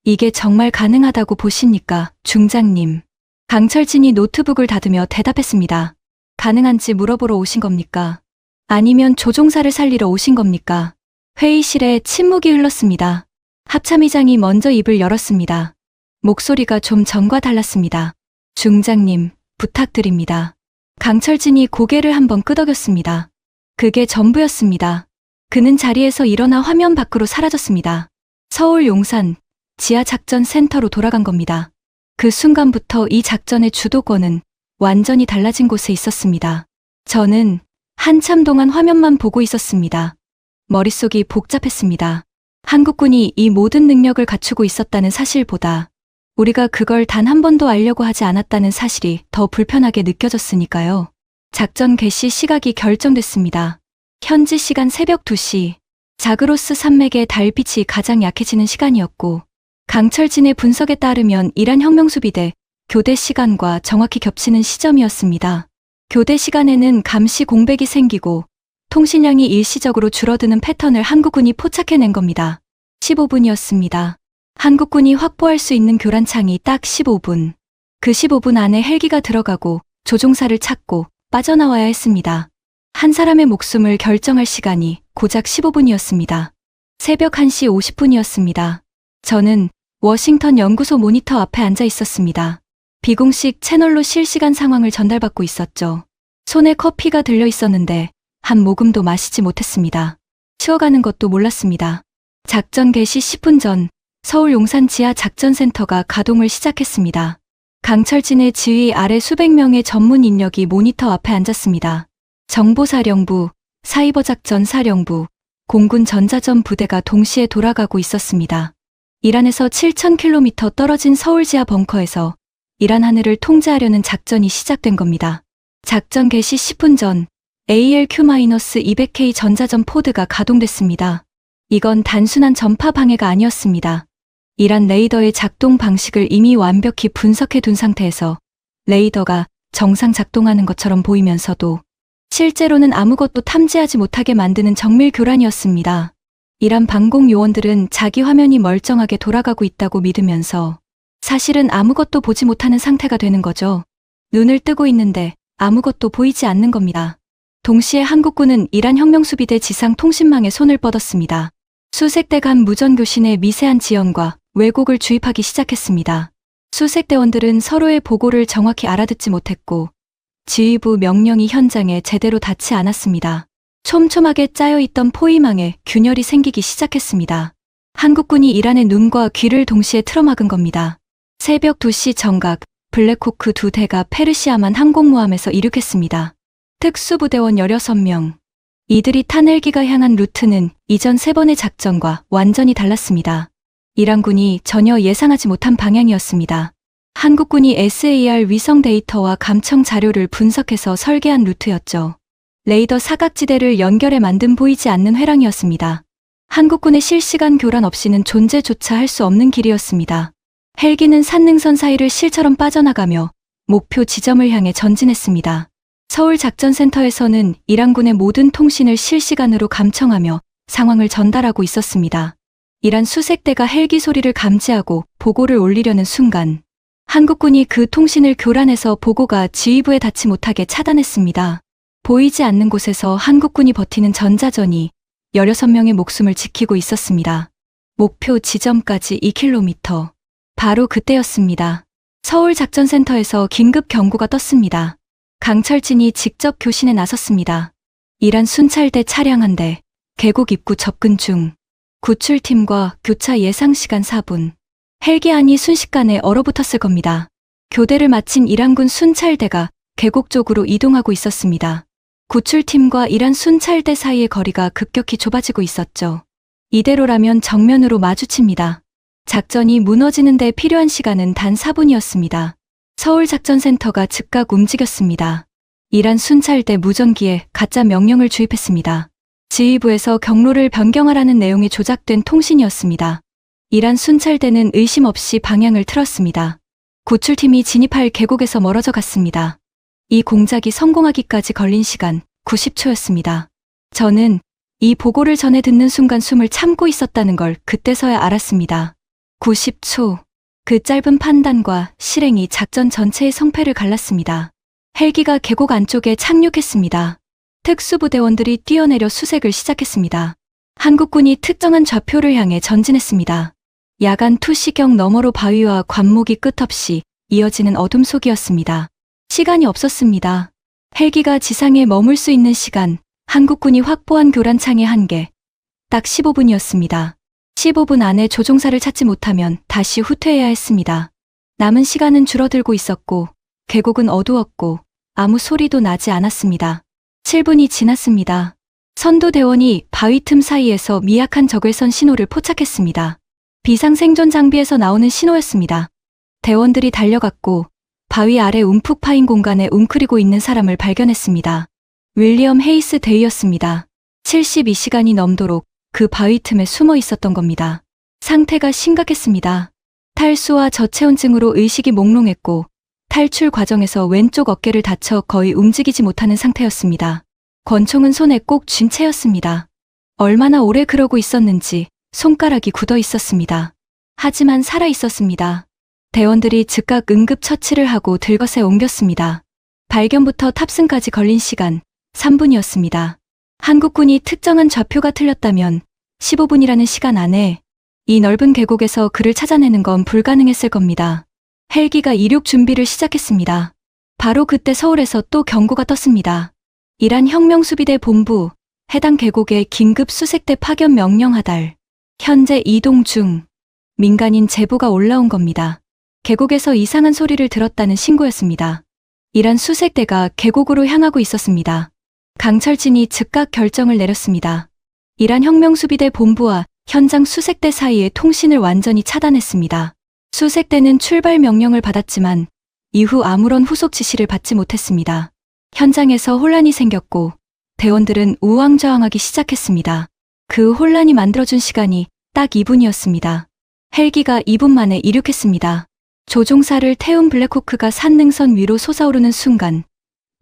Speaker 2: 이게 정말 가능하다고 보십니까, 중장님? 강철진이 노트북을 닫으며 대답했습니다. 가능한지 물어보러 오신 겁니까? 아니면 조종사를 살리러 오신 겁니까? 회의실에 침묵이 흘렀습니다. 합참의장이 먼저 입을 열었습니다. 목소리가 좀 전과 달랐습니다. 중장님, 부탁드립니다. 강철진이 고개를 한번 끄덕였습니다. 그게 전부였습니다. 그는 자리에서 일어나 화면 밖으로 사라졌습니다. 서울 용산 지하작전센터로 돌아간 겁니다. 그 순간부터 이 작전의 주도권은 완전히 달라진 곳에 있었습니다. 저는 한참 동안 화면만 보고 있었습니다. 머릿속이 복잡했습니다. 한국군이 이 모든 능력을 갖추고 있었다는 사실보다 우리가 그걸 단 한 번도 알려고 하지 않았다는 사실이 더 불편하게 느껴졌으니까요. 작전 개시 시각이 결정됐습니다. 현지 시간 새벽 2시, 자그로스 산맥의 달빛이 가장 약해지는 시간이었고, 강철진의 분석에 따르면 이란 혁명수비대 교대 시간과 정확히 겹치는 시점이었습니다. 교대 시간에는 감시 공백이 생기고 통신량이 일시적으로 줄어드는 패턴을 한국군이 포착해낸 겁니다. 15분이었습니다. 한국군이 확보할 수 있는 교란창이 딱 15분. 그 15분 안에 헬기가 들어가고 조종사를 찾고 빠져나와야 했습니다. 한 사람의 목숨을 결정할 시간이 고작 15분이었습니다. 새벽 1시 50분이었습니다. 저는 워싱턴 연구소 모니터 앞에 앉아 있었습니다. 비공식 채널로 실시간 상황을 전달받고 있었죠. 손에 커피가 들려 있었는데 한 모금도 마시지 못했습니다. 쉬어가는 것도 몰랐습니다. 작전 개시 10분 전 서울 용산 지하 작전센터가 가동을 시작했습니다. 강철진의 지휘 아래 수백 명의 전문 인력이 모니터 앞에 앉았습니다. 정보사령부, 사이버작전사령부, 공군 전자전 부대가 동시에 돌아가고 있었습니다. 이란에서 7,000km 떨어진 서울 지하 벙커에서 이란 하늘을 통제하려는 작전이 시작된 겁니다. 작전 개시 10분 전 ALQ-200K 전자전 포드가 가동됐습니다. 이건 단순한 전파 방해가 아니었습니다. 이란 레이더의 작동 방식을 이미 완벽히 분석해 둔 상태에서 레이더가 정상 작동하는 것처럼 보이면서도 실제로는 아무것도 탐지하지 못하게 만드는 정밀 교란이었습니다. 이란 방공 요원들은 자기 화면이 멀쩡하게 돌아가고 있다고 믿으면서 사실은 아무것도 보지 못하는 상태가 되는 거죠. 눈을 뜨고 있는데 아무것도 보이지 않는 겁니다. 동시에 한국군은 이란 혁명수비대 지상 통신망에 손을 뻗었습니다. 수색 대 간 무전교신의 미세한 지연과 왜곡을 주입하기 시작했습니다. 수색 대원들은 서로의 보고를 정확히 알아듣지 못했고 지휘부 명령이 현장에 제대로 닿지 않았습니다. 촘촘하게 짜여있던 포위망에 균열이 생기기 시작했습니다. 한국군이 이란의 눈과 귀를 동시에 틀어막은 겁니다. 새벽 2시 정각, 블랙호크 2대가 페르시아만 항공모함에서 이륙했습니다. 특수부대원 16명. 이들이 탄 헬기가 향한 루트는 이전 3번의 작전과 완전히 달랐습니다. 이란군이 전혀 예상하지 못한 방향이었습니다. 한국군이 SAR 위성 데이터와 감청 자료를 분석해서 설계한 루트였죠. 레이더 사각지대를 연결해 만든 보이지 않는 회랑이었습니다. 한국군의 실시간 교란 없이는 존재조차 할 수 없는 길이었습니다. 헬기는 산능선 사이를 실처럼 빠져나가며 목표 지점을 향해 전진했습니다. 서울 작전센터에서는 이란군의 모든 통신을 실시간으로 감청하며 상황을 전달하고 있었습니다. 이란 수색대가 헬기 소리를 감지하고 보고를 올리려는 순간 한국군이 그 통신을 교란해서 보고가 지휘부에 닿지 못하게 차단했습니다. 보이지 않는 곳에서 한국군이 버티는 전자전이 16명의 목숨을 지키고 있었습니다. 목표 지점까지 2km. 바로 그때였습니다. 서울 작전센터에서 긴급 경고가 떴습니다. 강철진이 직접 교신에 나섰습니다. 이란 순찰대 차량 한 대, 계곡 입구 접근 중. 구출팀과 교차 예상 시간 4분. 헬기 안이 순식간에 얼어붙었을 겁니다. 교대를 마친 이란군 순찰대가 계곡 쪽으로 이동하고 있었습니다. 구출팀과 이란 순찰대 사이의 거리가 급격히 좁아지고 있었죠. 이대로라면 정면으로 마주칩니다. 작전이 무너지는 데 필요한 시간은 단 4분이었습니다. 서울 작전센터가 즉각 움직였습니다. 이란 순찰대 무전기에 가짜 명령을 주입했습니다. 지휘부에서 경로를 변경하라는 내용이 조작된 통신이었습니다. 이란 순찰대는 의심 없이 방향을 틀었습니다. 구출팀이 진입할 계곡에서 멀어져 갔습니다. 이 공작이 성공하기까지 걸린 시간 90초였습니다. 저는 이 보고를 전해 듣는 순간 숨을 참고 있었다는 걸 그때서야 알았습니다. 90초. 그 짧은 판단과 실행이 작전 전체의 성패를 갈랐습니다. 헬기가 계곡 안쪽에 착륙했습니다. 특수부대원들이 뛰어내려 수색을 시작했습니다. 한국군이 특정한 좌표를 향해 전진했습니다. 야간 2시경 너머로 바위와 관목이 끝없이 이어지는 어둠 속이었습니다. 시간이 없었습니다. 헬기가 지상에 머물 수 있는 시간, 한국군이 확보한 교란창의 한계, 딱 15분이었습니다. 15분 안에 조종사를 찾지 못하면 다시 후퇴해야 했습니다. 남은 시간은 줄어들고 있었고 계곡은 어두웠고 아무 소리도 나지 않았습니다. 7분이 지났습니다. 선두대원이 바위 틈 사이에서 미약한 적외선 신호를 포착했습니다. 비상생존 장비에서 나오는 신호였습니다. 대원들이 달려갔고 바위 아래 움푹 파인 공간에 웅크리고 있는 사람을 발견했습니다. 윌리엄 헤이스 데이였습니다. 72시간이 넘도록 그 바위 틈에 숨어 있었던 겁니다. 상태가 심각했습니다. 탈수와 저체온증으로 의식이 몽롱했고 탈출 과정에서 왼쪽 어깨를 다쳐 거의 움직이지 못하는 상태였습니다. 권총은 손에 꼭 쥔 채였습니다. 얼마나 오래 그러고 있었는지 손가락이 굳어 있었습니다. 하지만 살아 있었습니다. 대원들이 즉각 응급처치를 하고 들것에 옮겼습니다. 발견부터 탑승까지 걸린 시간 3분이었습니다. 한국군이 특정한 좌표가 틀렸다면 15분이라는 시간 안에 이 넓은 계곡에서 그를 찾아내는 건 불가능했을 겁니다. 헬기가 이륙 준비를 시작했습니다. 바로 그때 서울에서 또 경고가 떴습니다. 이란 혁명수비대 본부, 해당 계곡에 긴급 수색대 파견 명령하달. 현재 이동 중. 민간인 제보가 올라온 겁니다. 계곡에서 이상한 소리를 들었다는 신고였습니다. 이란 수색대가 계곡으로 향하고 있었습니다. 강철진이 즉각 결정을 내렸습니다. 이란 혁명수비대 본부와 현장 수색대 사이의 통신을 완전히 차단했습니다. 수색대는 출발 명령을 받았지만 이후 아무런 후속 지시를 받지 못했습니다. 현장에서 혼란이 생겼고 대원들은 우왕좌왕하기 시작했습니다. 그 혼란이 만들어준 시간이 딱 2분이었습니다. 헬기가 2분 만에 이륙했습니다. 조종사를 태운 블랙호크가 산능선 위로 솟아오르는 순간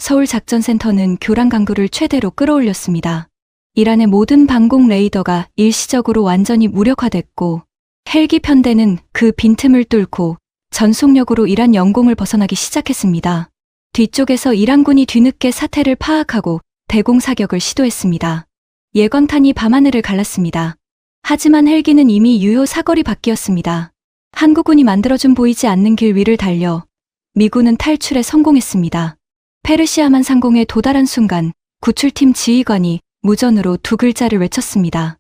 Speaker 2: 서울작전센터는 교란 강도를 최대로 끌어올렸습니다. 이란의 모든 방공 레이더가 일시적으로 완전히 무력화됐고 헬기 편대는 그 빈틈을 뚫고 전속력으로 이란 영공을 벗어나기 시작했습니다. 뒤쪽에서 이란군이 뒤늦게 사태를 파악하고 대공 사격을 시도했습니다. 예광탄이 밤하늘을 갈랐습니다. 하지만 헬기는 이미 유효 사거리 밖이었습니다. 한국군이 만들어준 보이지 않는 길 위를 달려 미군은 탈출에 성공했습니다. 페르시아만 상공에 도달한 순간 구출팀 지휘관이 무전으로 두 글자를 외쳤습니다.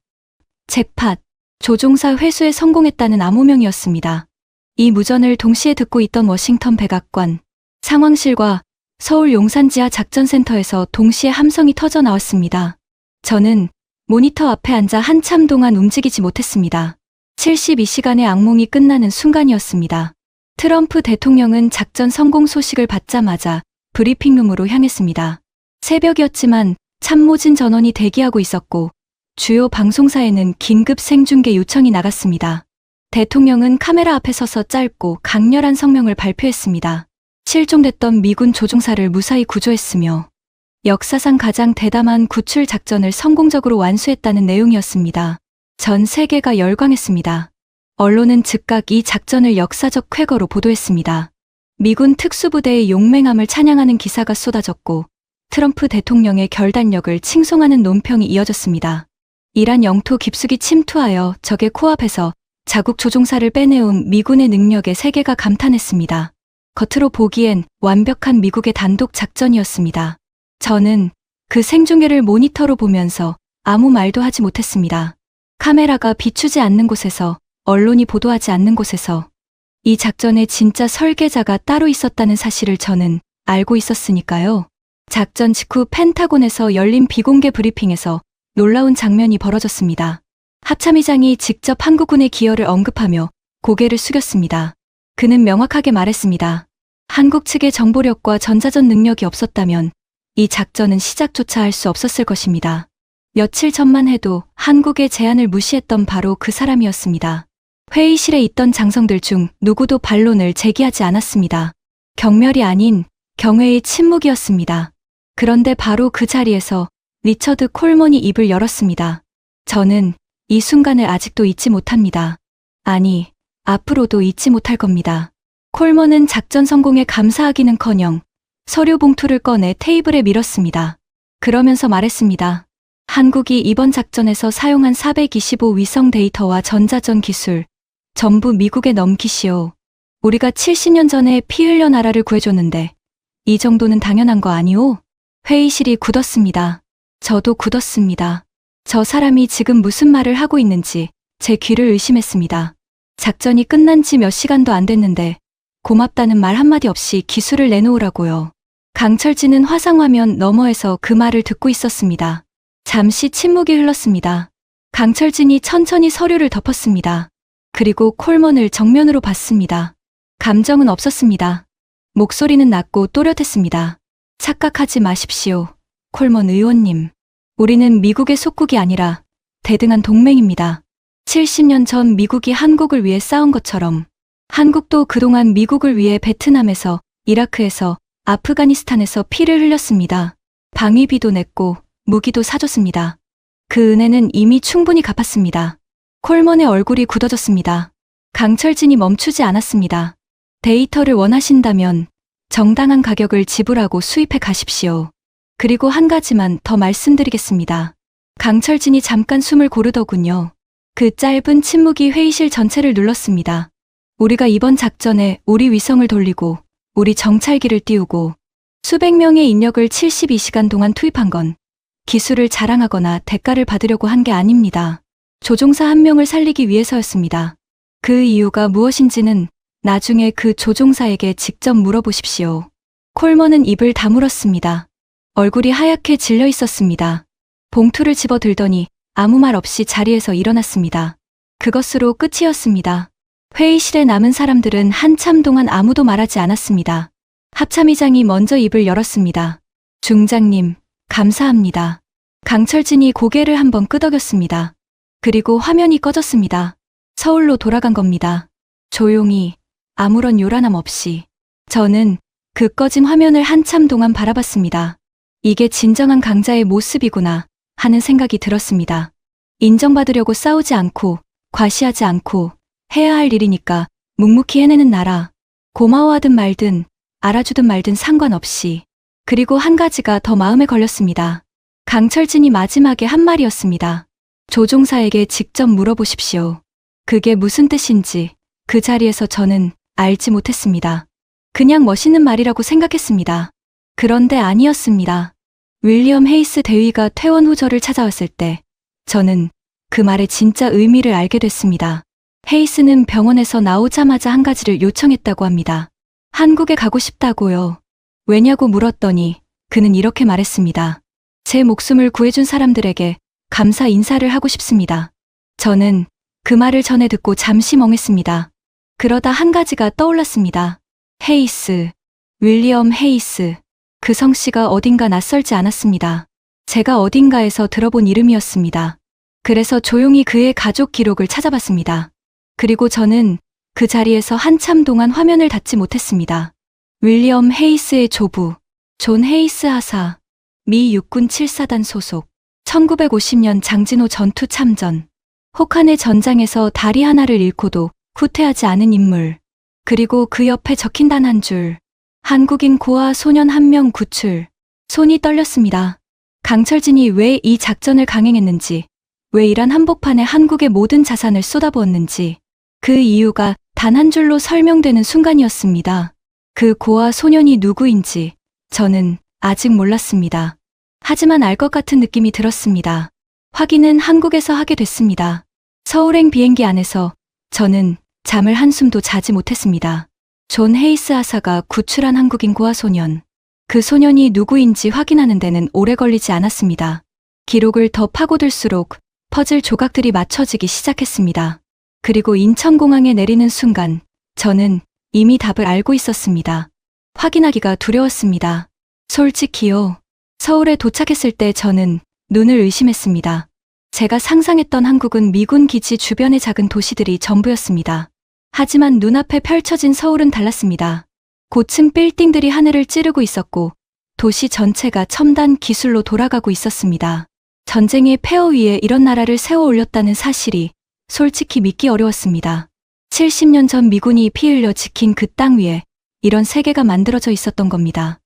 Speaker 2: 잭팟, 조종사 회수에 성공했다는 암호명이었습니다. 이 무전을 동시에 듣고 있던 워싱턴 백악관, 상황실과 서울 용산지하 작전센터에서 동시에 함성이 터져 나왔습니다. 저는 모니터 앞에 앉아 한참 동안 움직이지 못했습니다. 72시간의 악몽이 끝나는 순간이었습니다. 트럼프 대통령은 작전 성공 소식을 받자마자 브리핑룸으로 향했습니다. 새벽이었지만 참모진 전원이 대기하고 있었고 주요 방송사에는 긴급 생중계 요청이 나갔습니다. 대통령은 카메라 앞에 서서 짧고 강렬한 성명을 발표했습니다. 실종됐던 미군 조종사를 무사히 구조했으며 역사상 가장 대담한 구출 작전을 성공적으로 완수했다는 내용이었습니다. 전 세계가 열광했습니다. 언론은 즉각 이 작전을 역사적 쾌거로 보도했습니다. 미군 특수부대의 용맹함을 찬양하는 기사가 쏟아졌고 트럼프 대통령의 결단력을 칭송하는 논평이 이어졌습니다. 이란 영토 깊숙이 침투하여 적의 코앞에서 자국 조종사를 빼내온 미군의 능력에 세계가 감탄했습니다. 겉으로 보기엔 완벽한 미국의 단독 작전이었습니다. 저는 그 생중계를 모니터로 보면서 아무 말도 하지 못했습니다. 카메라가 비추지 않는 곳에서, 언론이 보도하지 않는 곳에서 이 작전의 진짜 설계자가 따로 있었다는 사실을 저는 알고 있었으니까요. 작전 직후 펜타곤에서 열린 비공개 브리핑에서 놀라운 장면이 벌어졌습니다. 합참의장이 직접 한국군의 기여를 언급하며 고개를 숙였습니다. 그는 명확하게 말했습니다. 한국 측의 정보력과 전자전 능력이 없었다면 이 작전은 시작조차 할 수 없었을 것입니다. 며칠 전만 해도 한국의 제안을 무시했던 바로 그 사람이었습니다. 회의실에 있던 장성들 중 누구도 반론을 제기하지 않았습니다. 경멸이 아닌 경외의 침묵이었습니다. 그런데 바로 그 자리에서 리처드 콜먼이 입을 열었습니다. 저는 이 순간을 아직도 잊지 못합니다. 아니, 앞으로도 잊지 못할 겁니다. 콜먼은 작전 성공에 감사하기는커녕 서류 봉투를 꺼내 테이블에 밀었습니다. 그러면서 말했습니다. 한국이 이번 작전에서 사용한 425 위성 데이터와 전자전 기술 전부 미국에 넘기시오. 우리가 70년 전에 피 흘려 나라를 구해줬는데 이 정도는 당연한 거 아니오? 회의실이 굳었습니다. 저도 굳었습니다. 저 사람이 지금 무슨 말을 하고 있는지 제 귀를 의심했습니다. 작전이 끝난 지 몇 시간도 안 됐는데 고맙다는 말 한마디 없이 기술을 내놓으라고요. 강철진은 화상화면 너머에서 그 말을 듣고 있었습니다. 잠시 침묵이 흘렀습니다. 강철진이 천천히 서류를 덮었습니다. 그리고 콜먼을 정면으로 봤습니다. 감정은 없었습니다. 목소리는 낮고 또렷했습니다. 착각하지 마십시오. 콜먼 의원님. 우리는 미국의 속국이 아니라 대등한 동맹입니다. 70년 전 미국이 한국을 위해 싸운 것처럼 한국도 그동안 미국을 위해 베트남에서, 이라크에서, 아프가니스탄에서 피를 흘렸습니다. 방위비도 냈고 무기도 사줬습니다. 그 은혜는 이미 충분히 갚았습니다. 콜먼의 얼굴이 굳어졌습니다. 강철진이 멈추지 않았습니다. 데이터를 원하신다면 정당한 가격을 지불하고 수입해 가십시오. 그리고 한 가지만 더 말씀드리겠습니다. 강철진이 잠깐 숨을 고르더군요. 그 짧은 침묵이 회의실 전체를 눌렀습니다. 우리가 이번 작전에 우리 위성을 돌리고 우리 정찰기를 띄우고 수백 명의 인력을 72시간 동안 투입한 건 기술을 자랑하거나 대가를 받으려고 한 게 아닙니다. 조종사 한 명을 살리기 위해서였습니다. 그 이유가 무엇인지는 나중에 그 조종사에게 직접 물어보십시오. 콜먼은 입을 다물었습니다. 얼굴이 하얗게 질려 있었습니다. 봉투를 집어들더니 아무 말 없이 자리에서 일어났습니다. 그것으로 끝이었습니다. 회의실에 남은 사람들은 한참 동안 아무도 말하지 않았습니다. 합참의장이 먼저 입을 열었습니다. 중장님, 감사합니다. 강철진이 고개를 한번 끄덕였습니다. 그리고 화면이 꺼졌습니다. 서울로 돌아간 겁니다. 조용히, 아무런 요란함 없이. 저는 그 꺼진 화면을 한참 동안 바라봤습니다. 이게 진정한 강자의 모습이구나 하는 생각이 들었습니다. 인정받으려고 싸우지 않고, 과시하지 않고, 해야 할 일이니까 묵묵히 해내는 나라. 고마워하든 말든, 알아주든 말든 상관없이. 그리고 한 가지가 더 마음에 걸렸습니다. 강철진이 마지막에 한 말이었습니다. 조종사에게 직접 물어보십시오. 그게 무슨 뜻인지 그 자리에서 저는 알지 못했습니다. 그냥 멋있는 말이라고 생각했습니다. 그런데 아니었습니다. 윌리엄 헤이스 대위가 퇴원 후 저를 찾아왔을 때 저는 그 말의 진짜 의미를 알게 됐습니다. 헤이스는 병원에서 나오자마자 한 가지를 요청했다고 합니다. 한국에 가고 싶다고요. 왜냐고 물었더니 그는 이렇게 말했습니다. 제 목숨을 구해준 사람들에게 감사 인사를 하고 싶습니다. 저는 그 말을 전해 듣고 잠시 멍했습니다. 그러다 한 가지가 떠올랐습니다. 헤이스, 윌리엄 헤이스. 그 성씨가 어딘가 낯설지 않았습니다. 제가 어딘가에서 들어본 이름이었습니다. 그래서 조용히 그의 가족 기록을 찾아봤습니다. 그리고 저는 그 자리에서 한참 동안 화면을 닫지 못했습니다. 윌리엄 헤이스의 조부, 존 헤이스 하사, 미 육군 7사단 소속, 1950년 장진호 전투 참전, 혹한의 전장에서 다리 하나를 잃고도 후퇴하지 않은 인물, 그리고 그 옆에 적힌 단 한 줄, 한국인 고아 소년 한 명 구출. 손이 떨렸습니다. 강철진이 왜 이 작전을 강행했는지, 왜 이란 한복판에 한국의 모든 자산을 쏟아부었는지, 그 이유가 단 한 줄로 설명되는 순간이었습니다. 그 고아 소년이 누구인지 저는 아직 몰랐습니다. 하지만 알 것 같은 느낌이 들었습니다. 확인은 한국에서 하게 됐습니다. 서울행 비행기 안에서 저는 잠을 한숨도 자지 못했습니다. 존 헤이스 하사가 구출한 한국인 고아 소년. 그 소년이 누구인지 확인하는 데는 오래 걸리지 않았습니다. 기록을 더 파고들수록 퍼즐 조각들이 맞춰지기 시작했습니다. 그리고 인천공항에 내리는 순간 저는 이미 답을 알고 있었습니다. 확인하기가 두려웠습니다. 솔직히요. 서울에 도착했을 때 저는 눈을 의심했습니다. 제가 상상했던 한국은 미군 기지 주변의 작은 도시들이 전부였습니다. 하지만 눈앞에 펼쳐진 서울은 달랐습니다. 고층 빌딩들이 하늘을 찌르고 있었고 도시 전체가 첨단 기술로 돌아가고 있었습니다. 전쟁의 폐허 위에 이런 나라를 세워 올렸다는 사실이 솔직히 믿기 어려웠습니다. 70년 전 미군이 피 흘려 지킨 그 땅 위에 이런 세계가 만들어져 있었던 겁니다.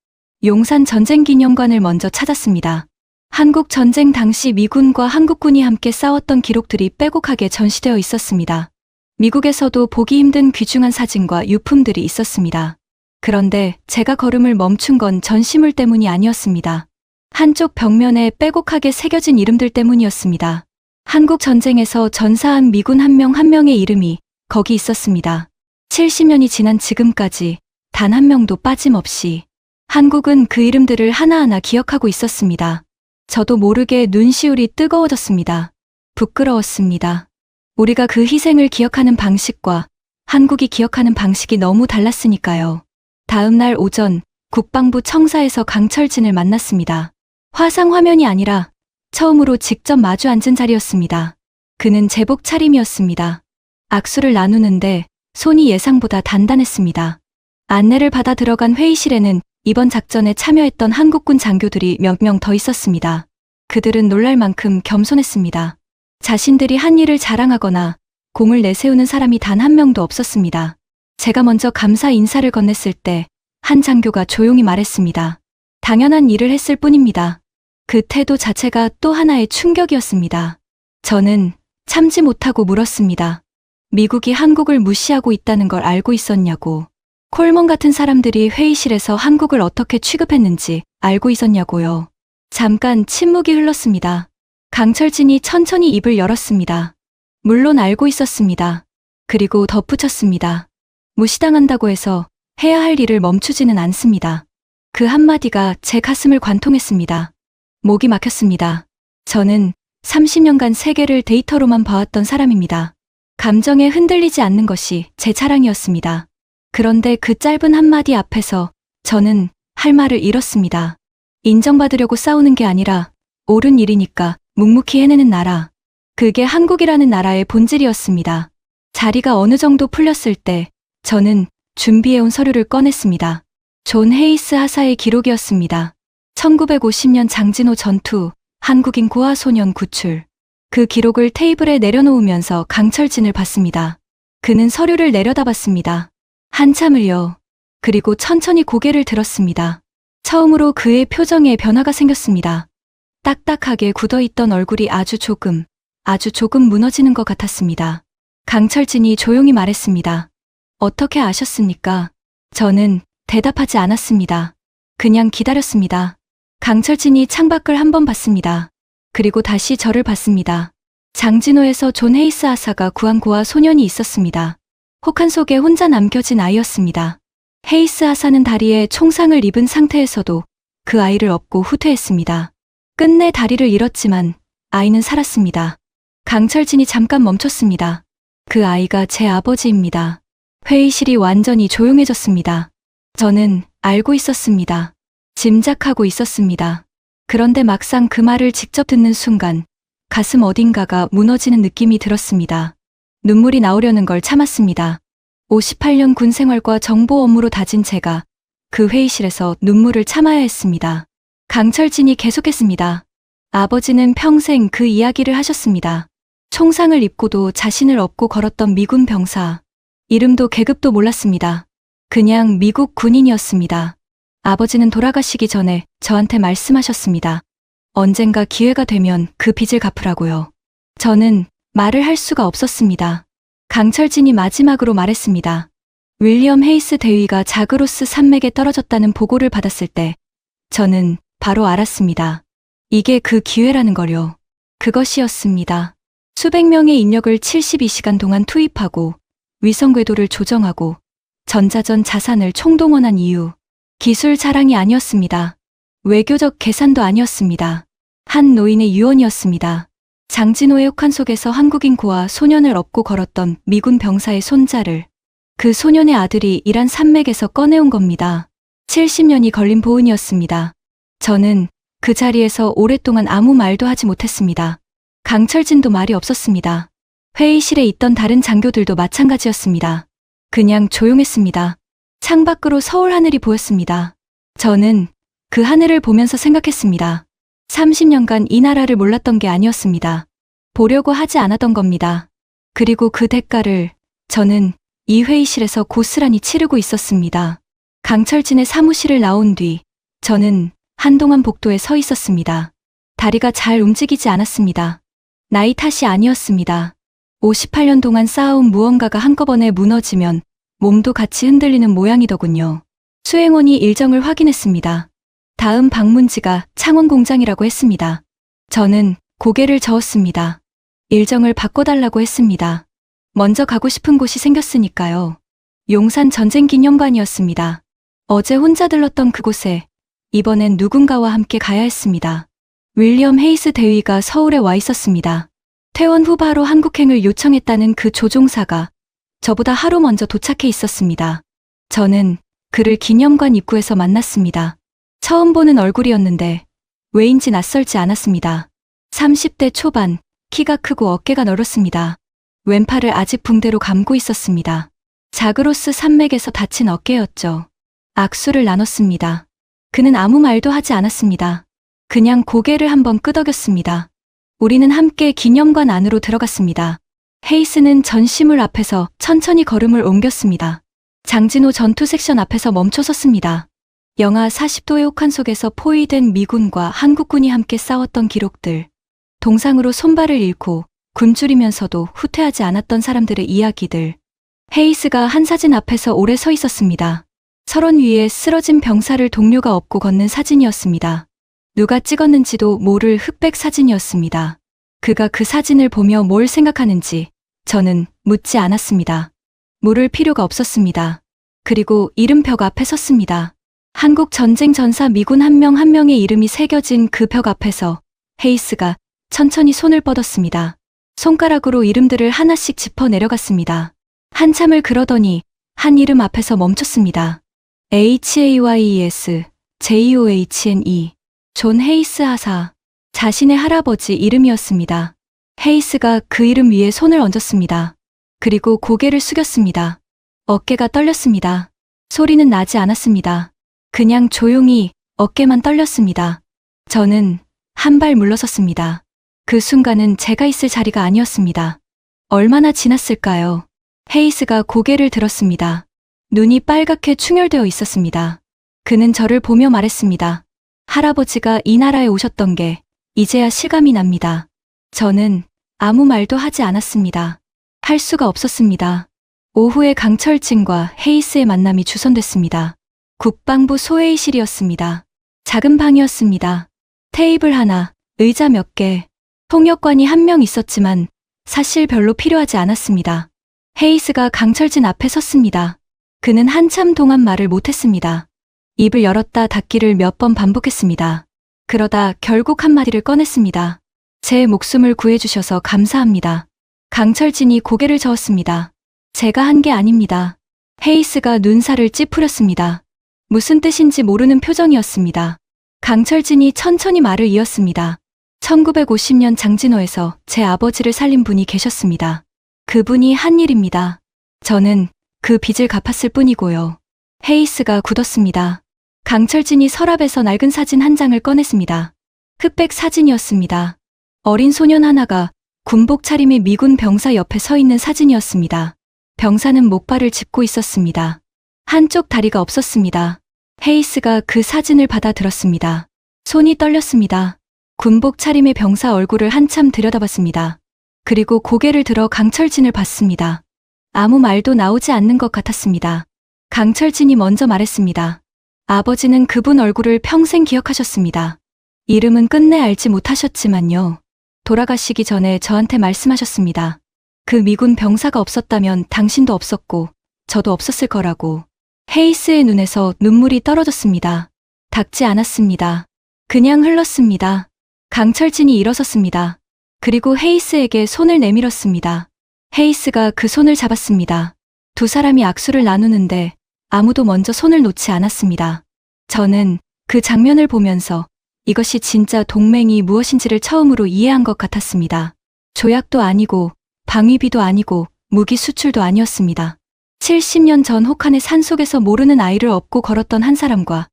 Speaker 2: 용산 전쟁기념관을 먼저 찾았습니다. 한국 전쟁 당시 미군과 한국군이 함께 싸웠던 기록들이 빼곡하게 전시되어 있었습니다. 미국에서도 보기 힘든 귀중한 사진과 유품들이 있었습니다. 그런데 제가 걸음을 멈춘 건 전시물 때문이 아니었습니다. 한쪽 벽면에 빼곡하게 새겨진 이름들 때문이었습니다. 한국 전쟁에서 전사한 미군 한 명 한 명의 이름이 거기 있었습니다. 70년이 지난 지금까지 단 한 명도 빠짐없이 한국은 그 이름들을 하나하나 기억하고 있었습니다. 저도 모르게 눈시울이 뜨거워졌습니다. 부끄러웠습니다. 우리가 그 희생을 기억하는 방식과 한국이 기억하는 방식이 너무 달랐으니까요. 다음 날 오전 국방부 청사에서 강철진을 만났습니다. 화상 화면이 아니라 처음으로 직접 마주 앉은 자리였습니다. 그는 제복 차림이었습니다. 악수를 나누는데 손이 예상보다 단단했습니다. 안내를 받아 들어간 회의실에는 이번 작전에 참여했던 한국군 장교들이 몇 명 더 있었습니다. 그들은 놀랄 만큼 겸손했습니다. 자신들이 한 일을 자랑하거나 공을 내세우는 사람이 단 한 명도 없었습니다. 제가 먼저 감사 인사를 건넸을 때 한 장교가 조용히 말했습니다. 당연한 일을 했을 뿐입니다. 그 태도 자체가 또 하나의 충격이었습니다. 저는 참지 못하고 물었습니다. 미국이 한국을 무시하고 있다는 걸 알고 있었냐고. 콜먼 같은 사람들이 회의실에서 한국을 어떻게 취급했는지 알고 있었냐고요. 잠깐 침묵이 흘렀습니다. 강철진이 천천히 입을 열었습니다. 물론 알고 있었습니다. 그리고 덧붙였습니다. 무시당한다고 해서 해야 할 일을 멈추지는 않습니다. 그 한마디가 제 가슴을 관통했습니다. 목이 막혔습니다. 저는 30년간 세계를 데이터로만 봐왔던 사람입니다. 감정에 흔들리지 않는 것이 제 자랑이었습니다. 그런데 그 짧은 한마디 앞에서 저는 할 말을 잃었습니다. 인정받으려고 싸우는 게 아니라 옳은 일이니까 묵묵히 해내는 나라. 그게 한국이라는 나라의 본질이었습니다. 자리가 어느 정도 풀렸을 때 저는 준비해온 서류를 꺼냈습니다. 존 헤이스 하사의 기록이었습니다. 1950년 장진호 전투, 한국인 고아 소년 구출. 그 기록을 테이블에 내려놓으면서 강철진을 봤습니다. 그는 서류를 내려다봤습니다. 한참을요. 그리고 천천히 고개를 들었습니다. 처음으로 그의 표정에 변화가 생겼습니다. 딱딱하게 굳어있던 얼굴이 아주 조금 무너지는 것 같았습니다. 강철진이 조용히 말했습니다. 어떻게 아셨습니까? 저는 대답하지 않았습니다. 그냥 기다렸습니다. 강철진이 창밖을 한번 봤습니다. 그리고 다시 저를 봤습니다. 장진호에서 존 헤이스 하사가 구한 고아 소년이 있었습니다. 혹한 속에 혼자 남겨진 아이였습니다. 헤이스 하사는 다리에 총상을 입은 상태에서도 그 아이를 업고 후퇴했습니다. 끝내 다리를 잃었지만 아이는 살았습니다. 강철진이 잠깐 멈췄습니다. 그 아이가 제 아버지입니다. 회의실이 완전히 조용해졌습니다. 저는 알고 있었습니다. 짐작하고 있었습니다. 그런데 막상 그 말을 직접 듣는 순간 가슴 어딘가가 무너지는 느낌이 들었습니다. 눈물이 나오려는 걸 참았습니다. 58년 군 생활과 정보 업무로 다진 제가 그 회의실에서 눈물을 참아야 했습니다. 강철진이 계속했습니다. 아버지는 평생 그 이야기를 하셨습니다. 총상을 입고도 자신을 업고 걸었던 미군 병사. 이름도 계급도 몰랐습니다. 그냥 미국 군인이었습니다. 아버지는 돌아가시기 전에 저한테 말씀하셨습니다. 언젠가 기회가 되면 그 빚을 갚으라고요. 저는 말을 할 수가 없었습니다. 강철진이 마지막으로 말했습니다. 윌리엄 헤이스 대위가 자그로스 산맥에 떨어졌다는 보고를 받았을 때 저는 바로 알았습니다. 이게 그 기회라는 걸요. 그것이었습니다. 수백 명의 인력을 72시간 동안 투입하고 위성 궤도를 조정하고 전자전 자산을 총동원한 이유. 기술 자랑이 아니었습니다. 외교적 계산도 아니었습니다. 한 노인의 유언이었습니다. 장진호의 혹한 속에서 한국인 고아 소년을 업고 걸었던 미군 병사의 손자를 그 소년의 아들이 이란 산맥에서 꺼내온 겁니다. 70년이 걸린 보은이었습니다. 저는 그 자리에서 오랫동안 아무 말도 하지 못했습니다. 강철진도 말이 없었습니다. 회의실에 있던 다른 장교들도 마찬가지였습니다. 그냥 조용했습니다. 창밖으로 서울 하늘이 보였습니다. 저는 그 하늘을 보면서 생각했습니다. 30년간 이 나라를 몰랐던 게 아니었습니다. 보려고 하지 않았던 겁니다. 그리고 그 대가를 저는 이 회의실에서 고스란히 치르고 있었습니다. 강철진의 사무실을 나온 뒤 저는 한동안 복도에 서 있었습니다. 다리가 잘 움직이지 않았습니다. 나이 탓이 아니었습니다. 58년 동안 쌓아온 무언가가 한꺼번에 무너지면 몸도 같이 흔들리는 모양이더군요. 수행원이 일정을 확인했습니다. 다음 방문지가 창원 공장이라고 했습니다. 저는 고개를 저었습니다. 일정을 바꿔달라고 했습니다. 먼저 가고 싶은 곳이 생겼으니까요. 용산 전쟁기념관이었습니다. 어제 혼자 들렀던 그곳에 이번엔 누군가와 함께 가야 했습니다. 윌리엄 헤이스 대위가 서울에 와 있었습니다. 퇴원 후 바로 한국행을 요청했다는 그 조종사가 저보다 하루 먼저 도착해 있었습니다. 저는 그를 기념관 입구에서 만났습니다. 처음 보는 얼굴이었는데 왜인지 낯설지 않았습니다. 30대 초반, 키가 크고 어깨가 넓었습니다. 왼팔을 아직 붕대로 감고 있었습니다. 자그로스 산맥에서 다친 어깨였죠. 악수를 나눴습니다. 그는 아무 말도 하지 않았습니다. 그냥 고개를 한번 끄덕였습니다. 우리는 함께 기념관 안으로 들어갔습니다. 헤이스는 전시물 앞에서 천천히 걸음을 옮겼습니다. 장진호 전투 섹션 앞에서 멈춰 섰습니다. 영하 40도의 혹한 속에서 포위된 미군과 한국군이 함께 싸웠던 기록들, 동상으로 손발을 잃고 굶주리면서도 후퇴하지 않았던 사람들의 이야기들. 헤이스가 한 사진 앞에서 오래 서 있었습니다. 설원 위에 쓰러진 병사를 동료가 업고 걷는 사진이었습니다. 누가 찍었는지도 모를 흑백 사진이었습니다. 그가 그 사진을 보며 뭘 생각하는지 저는 묻지 않았습니다. 물을 필요가 없었습니다. 그리고 이름벽 앞에 섰습니다. 한국 전쟁 전사 미군 한 명 한 명의 이름이 새겨진 그 벽 앞에서 헤이스가 천천히 손을 뻗었습니다. 손가락으로 이름들을 하나씩 짚어 내려갔습니다. 한참을 그러더니 한 이름 앞에서 멈췄습니다. HAYES, JOHNE, 존 헤이스 하사. 자신의 할아버지 이름이었습니다. 헤이스가 그 이름 위에 손을 얹었습니다. 그리고 고개를 숙였습니다. 어깨가 떨렸습니다. 소리는 나지 않았습니다. 그냥 조용히 어깨만 떨렸습니다. 저는 한 발 물러섰습니다. 그 순간은 제가 있을 자리가 아니었습니다. 얼마나 지났을까요? 헤이스가 고개를 들었습니다. 눈이 빨갛게 충혈되어 있었습니다. 그는 저를 보며 말했습니다. 할아버지가 이 나라에 오셨던 게 이제야 실감이 납니다. 저는 아무 말도 하지 않았습니다. 할 수가 없었습니다. 오후에 강철진과 헤이스의 만남이 주선됐습니다. 국방부 소회의실이었습니다. 작은 방이었습니다. 테이블 하나, 의자 몇 개, 통역관이 한 명 있었지만 사실 별로 필요하지 않았습니다. 헤이스가 강철진 앞에 섰습니다. 그는 한참 동안 말을 못했습니다. 입을 열었다 닫기를 몇 번 반복했습니다. 그러다 결국 한마디를 꺼냈습니다. 제 목숨을 구해주셔서 감사합니다. 강철진이 고개를 저었습니다. 제가 한 게 아닙니다. 헤이스가 눈살을 찌푸렸습니다. 무슨 뜻인지 모르는 표정이었습니다. 강철진이 천천히 말을 이었습니다. 1950년 장진호에서 제 아버지를 살린 분이 계셨습니다. 그분이 한 일입니다. 저는 그 빚을 갚았을 뿐이고요. 헤이스가 굳었습니다. 강철진이 서랍에서 낡은 사진 한 장을 꺼냈습니다. 흑백 사진이었습니다. 어린 소년 하나가 군복 차림의 미군 병사 옆에 서 있는 사진이었습니다. 병사는 목발을 짚고 있었습니다. 한쪽 다리가 없었습니다. 헤이스가 그 사진을 받아들었습니다. 손이 떨렸습니다. 군복 차림의 병사 얼굴을 한참 들여다봤습니다. 그리고 고개를 들어 강철진을 봤습니다. 아무 말도 나오지 않는 것 같았습니다. 강철진이 먼저 말했습니다. 아버지는 그분 얼굴을 평생 기억하셨습니다. 이름은 끝내 알지 못하셨지만요. 돌아가시기 전에 저한테 말씀하셨습니다. 그 미군 병사가 없었다면 당신도 없었고 저도 없었을 거라고. 헤이스의 눈에서 눈물이 떨어졌습니다. 닦지 않았습니다. 그냥 흘렀습니다. 강철진이 일어섰습니다. 그리고 헤이스에게 손을 내밀었습니다. 헤이스가 그 손을 잡았습니다. 두 사람이 악수를 나누는데 아무도 먼저 손을 놓지 않았습니다. 저는 그 장면을 보면서 이것이 진짜 동맹이 무엇인지를 처음으로 이해한 것 같았습니다. 조약도 아니고 방위비도 아니고 무기 수출도 아니었습니다. 70년 전 혹한의 산속에서 모르는 아이를 업고 걸었던 한 사람과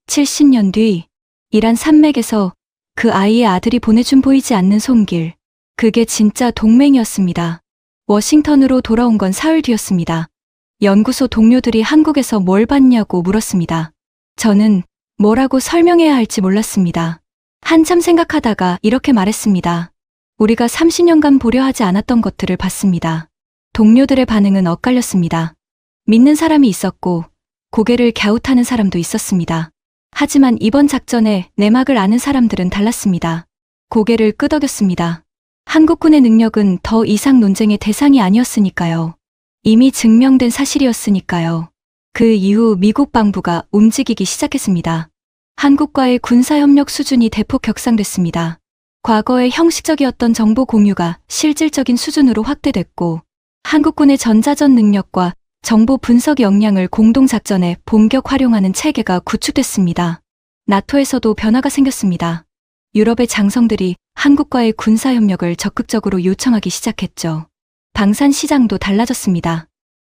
Speaker 2: 70년 뒤 이란 산맥에서 그 아이의 아들이 보내준 보이지 않는 손길. 그게 진짜 동맹이었습니다. 워싱턴으로 돌아온 건 사흘 뒤였습니다. 연구소 동료들이 한국에서 뭘 봤냐고 물었습니다. 저는 뭐라고 설명해야 할지 몰랐습니다. 한참 생각하다가 이렇게 말했습니다. 우리가 30년간 보려 하지 않았던 것들을 봤습니다. 동료들의 반응은 엇갈렸습니다. 믿는 사람이 있었고 고개를 갸웃하는 사람도 있었습니다. 하지만 이번 작전에 내막을 아는 사람들은 달랐습니다. 고개를 끄덕였습니다. 한국군의 능력은 더 이상 논쟁의 대상이 아니었으니까요. 이미 증명된 사실이었으니까요. 그 이후 미국 방부가 움직이기 시작했습니다. 한국과의 군사협력 수준이 대폭 격상됐습니다. 과거의 형식적이었던 정보 공유가 실질적인 수준으로 확대됐고, 한국군의 전자전 능력과 정보 분석 역량을 공동작전에 본격 활용하는 체계가 구축됐습니다. 나토에서도 변화가 생겼습니다. 유럽의 장성들이 한국과의 군사협력을 적극적으로 요청하기 시작했죠. 방산 시장도 달라졌습니다.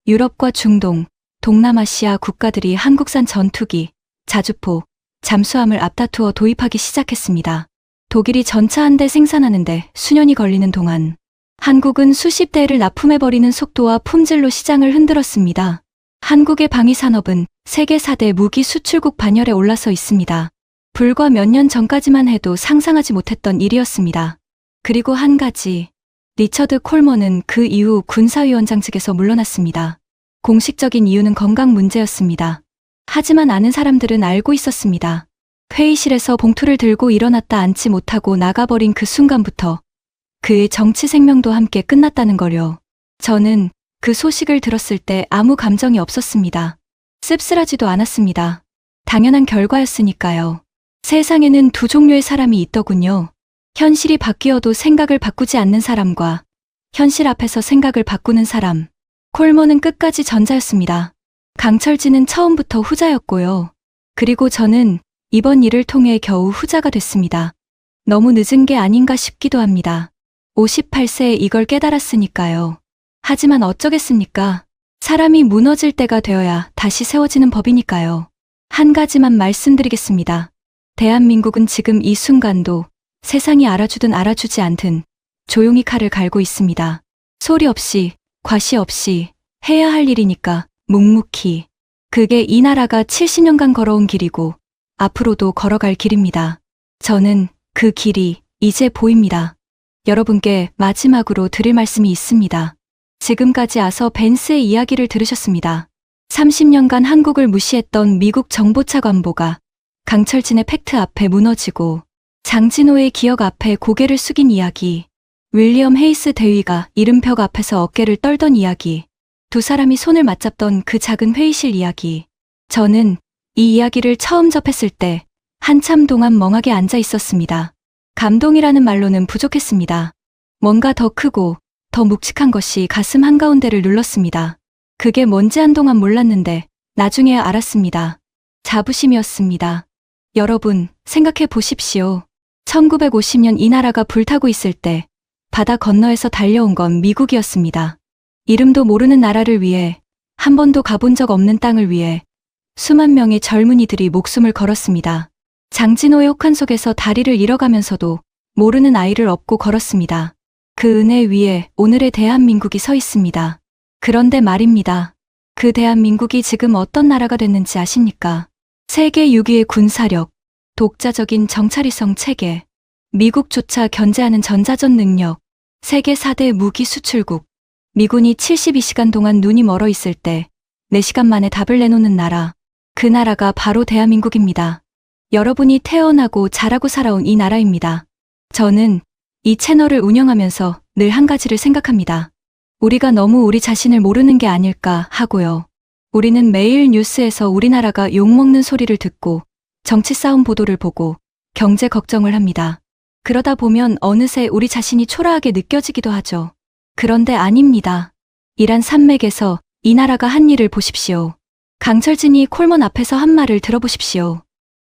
Speaker 2: 유럽과 중동, 동남아시아 국가들이 한국산 전투기, 자주포, 잠수함을 앞다투어 도입하기 시작했습니다. 독일이 전차 한 대 생산하는데 수년이 걸리는 동안 한국은 수십 대를 납품해버리는 속도와 품질로 시장을 흔들었습니다. 한국의 방위산업은 세계 4대 무기 수출국 반열에 올라서 있습니다. 불과 몇 년 전까지만 해도 상상하지 못했던 일이었습니다. 그리고 한 가지, 리처드 콜먼은 그 이후 군사위원장 측에서 물러났습니다. 공식적인 이유는 건강 문제였습니다. 하지만 아는 사람들은 알고 있었습니다. 회의실에서 봉투를 들고 일어났다 앉지 못하고 나가버린 그 순간부터 그의 정치 생명도 함께 끝났다는 거요. 저는 그 소식을 들었을 때 아무 감정이 없었습니다. 씁쓸하지도 않았습니다. 당연한 결과였으니까요. 세상에는 두 종류의 사람이 있더군요. 현실이 바뀌어도 생각을 바꾸지 않는 사람과 현실 앞에서 생각을 바꾸는 사람. 콜먼은 끝까지 전자였습니다. 강철진은 처음부터 후자였고요. 그리고 저는 이번 일을 통해 겨우 후자가 됐습니다. 너무 늦은 게 아닌가 싶기도 합니다. 58세에 이걸 깨달았으니까요. 하지만 어쩌겠습니까? 사람이 무너질 때가 되어야 다시 세워지는 법이니까요. 한 가지만 말씀드리겠습니다. 대한민국은 지금 이 순간도 세상이 알아주든 알아주지 않든 조용히 칼을 갈고 있습니다. 소리 없이, 과시 없이 해야 할 일이니까 묵묵히. 그게 이 나라가 70년간 걸어온 길이고 앞으로도 걸어갈 길입니다. 저는 그 길이 이제 보입니다. 여러분께 마지막으로 드릴 말씀이 있습니다. 지금까지 아서 벤스의 이야기를 들으셨습니다. 30년간 한국을 무시했던 미국 정보차 관보가 강철진의 팩트 앞에 무너지고 장진호의 기억 앞에 고개를 숙인 이야기, 윌리엄 헤이스 대위가 이름벽 앞에서 어깨를 떨던 이야기, 두 사람이 손을 맞잡던 그 작은 회의실 이야기. 저는 이 이야기를 처음 접했을 때 한참 동안 멍하게 앉아 있었습니다. 감동이라는 말로는 부족했습니다. 뭔가 더 크고 더 묵직한 것이 가슴 한가운데를 눌렀습니다. 그게 뭔지 한동안 몰랐는데 나중에 알았습니다. 자부심이었습니다. 여러분, 생각해 보십시오. 1950년 이 나라가 불타고 있을 때 바다 건너에서 달려온 건 미국이었습니다. 이름도 모르는 나라를 위해, 한 번도 가본 적 없는 땅을 위해 수만 명의 젊은이들이 목숨을 걸었습니다. 장진호의 혹한 속에서 다리를 잃어가면서도 모르는 아이를 업고 걸었습니다. 그 은혜 위에 오늘의 대한민국이 서 있습니다. 그런데 말입니다. 그 대한민국이 지금 어떤 나라가 됐는지 아십니까? 세계 6위의 군사력, 독자적인 정찰위성 체계, 미국조차 견제하는 전자전 능력, 세계 4대 무기 수출국, 미군이 72시간 동안 눈이 멀어 있을 때 4시간 만에 답을 내놓는 나라, 그 나라가 바로 대한민국입니다. 여러분이 태어나고 자라고 살아온 이 나라입니다. 저는 이 채널을 운영하면서 늘 한 가지를 생각합니다. 우리가 너무 우리 자신을 모르는 게 아닐까 하고요. 우리는 매일 뉴스에서 우리나라가 욕먹는 소리를 듣고 정치 싸움 보도를 보고 경제 걱정을 합니다. 그러다 보면 어느새 우리 자신이 초라하게 느껴지기도 하죠. 그런데 아닙니다. 이란 산맥에서 이 나라가 한 일을 보십시오. 강철진이 콜먼 앞에서 한 말을 들어보십시오.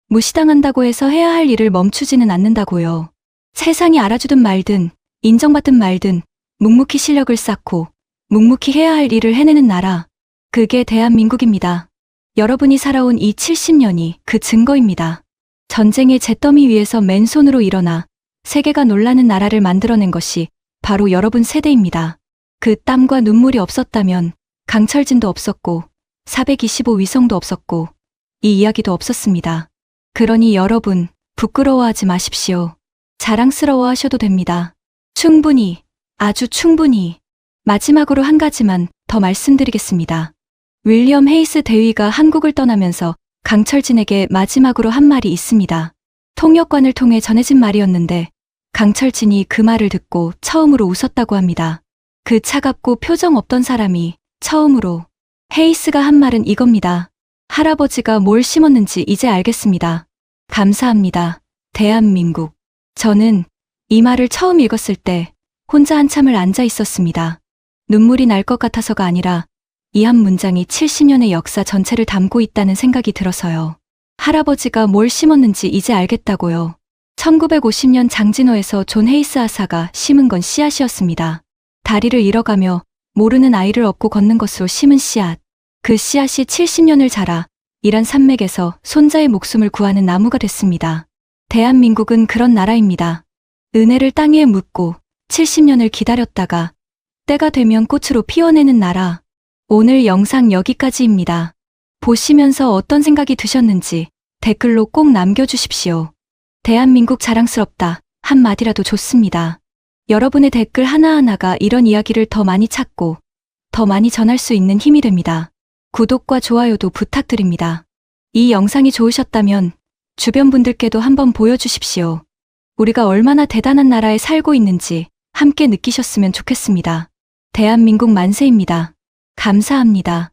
Speaker 2: 무시당한다고 해서 해야 할 일을 멈추지는 않는다고요. 세상이 알아주든 말든 인정받든 말든 묵묵히 실력을 쌓고 묵묵히 해야 할 일을 해내는 나라. 그게 대한민국입니다. 여러분이 살아온 이 70년이 그 증거입니다. 전쟁의 잿더미 위에서 맨손으로 일어나 세계가 놀라는 나라를 만들어낸 것이 바로 여러분 세대입니다. 그 땀과 눈물이 없었다면 강철진도 없었고 425 위성도 없었고 이 이야기도 없었습니다. 그러니 여러분, 부끄러워하지 마십시오. 자랑스러워 하셔도 됩니다. 충분히, 아주 충분히. 마지막으로 한 가지만 더 말씀드리겠습니다. 윌리엄 헤이스 대위가 한국을 떠나면서 강철진에게 마지막으로 한 말이 있습니다. 통역관을 통해 전해진 말이었는데 강철진이 그 말을 듣고 처음으로 웃었다고 합니다. 그 차갑고 표정 없던 사람이 처음으로. 헤이스가 한 말은 이겁니다. 할아버지가 뭘 심었는지 이제 알겠습니다. 감사합니다. 대한민국. 저는 이 말을 처음 읽었을 때 혼자 한참을 앉아 있었습니다. 눈물이 날 것 같아서가 아니라 이 한 문장이 70년의 역사 전체를 담고 있다는 생각이 들어서요. 할아버지가 뭘 심었는지 이제 알겠다고요. 1950년 장진호에서 존 헤이스 하사가 심은 건 씨앗이었습니다. 다리를 잃어가며 모르는 아이를 업고 걷는 것으로 심은 씨앗. 그 씨앗이 70년을 자라 이란 산맥에서 손자의 목숨을 구하는 나무가 됐습니다. 대한민국은 그런 나라입니다. 은혜를 땅 위에 묻고 70년을 기다렸다가 때가 되면 꽃으로 피워내는 나라. 오늘 영상 여기까지입니다. 보시면서 어떤 생각이 드셨는지 댓글로 꼭 남겨주십시오. 대한민국 자랑스럽다 한마디라도 좋습니다. 여러분의 댓글 하나하나가 이런 이야기를 더 많이 찾고 더 많이 전할 수 있는 힘이 됩니다. 구독과 좋아요도 부탁드립니다. 이 영상이 좋으셨다면 주변 분들께도 한번 보여주십시오. 우리가 얼마나 대단한 나라에 살고 있는지 함께 느끼셨으면 좋겠습니다. 대한민국 만세입니다. 감사합니다.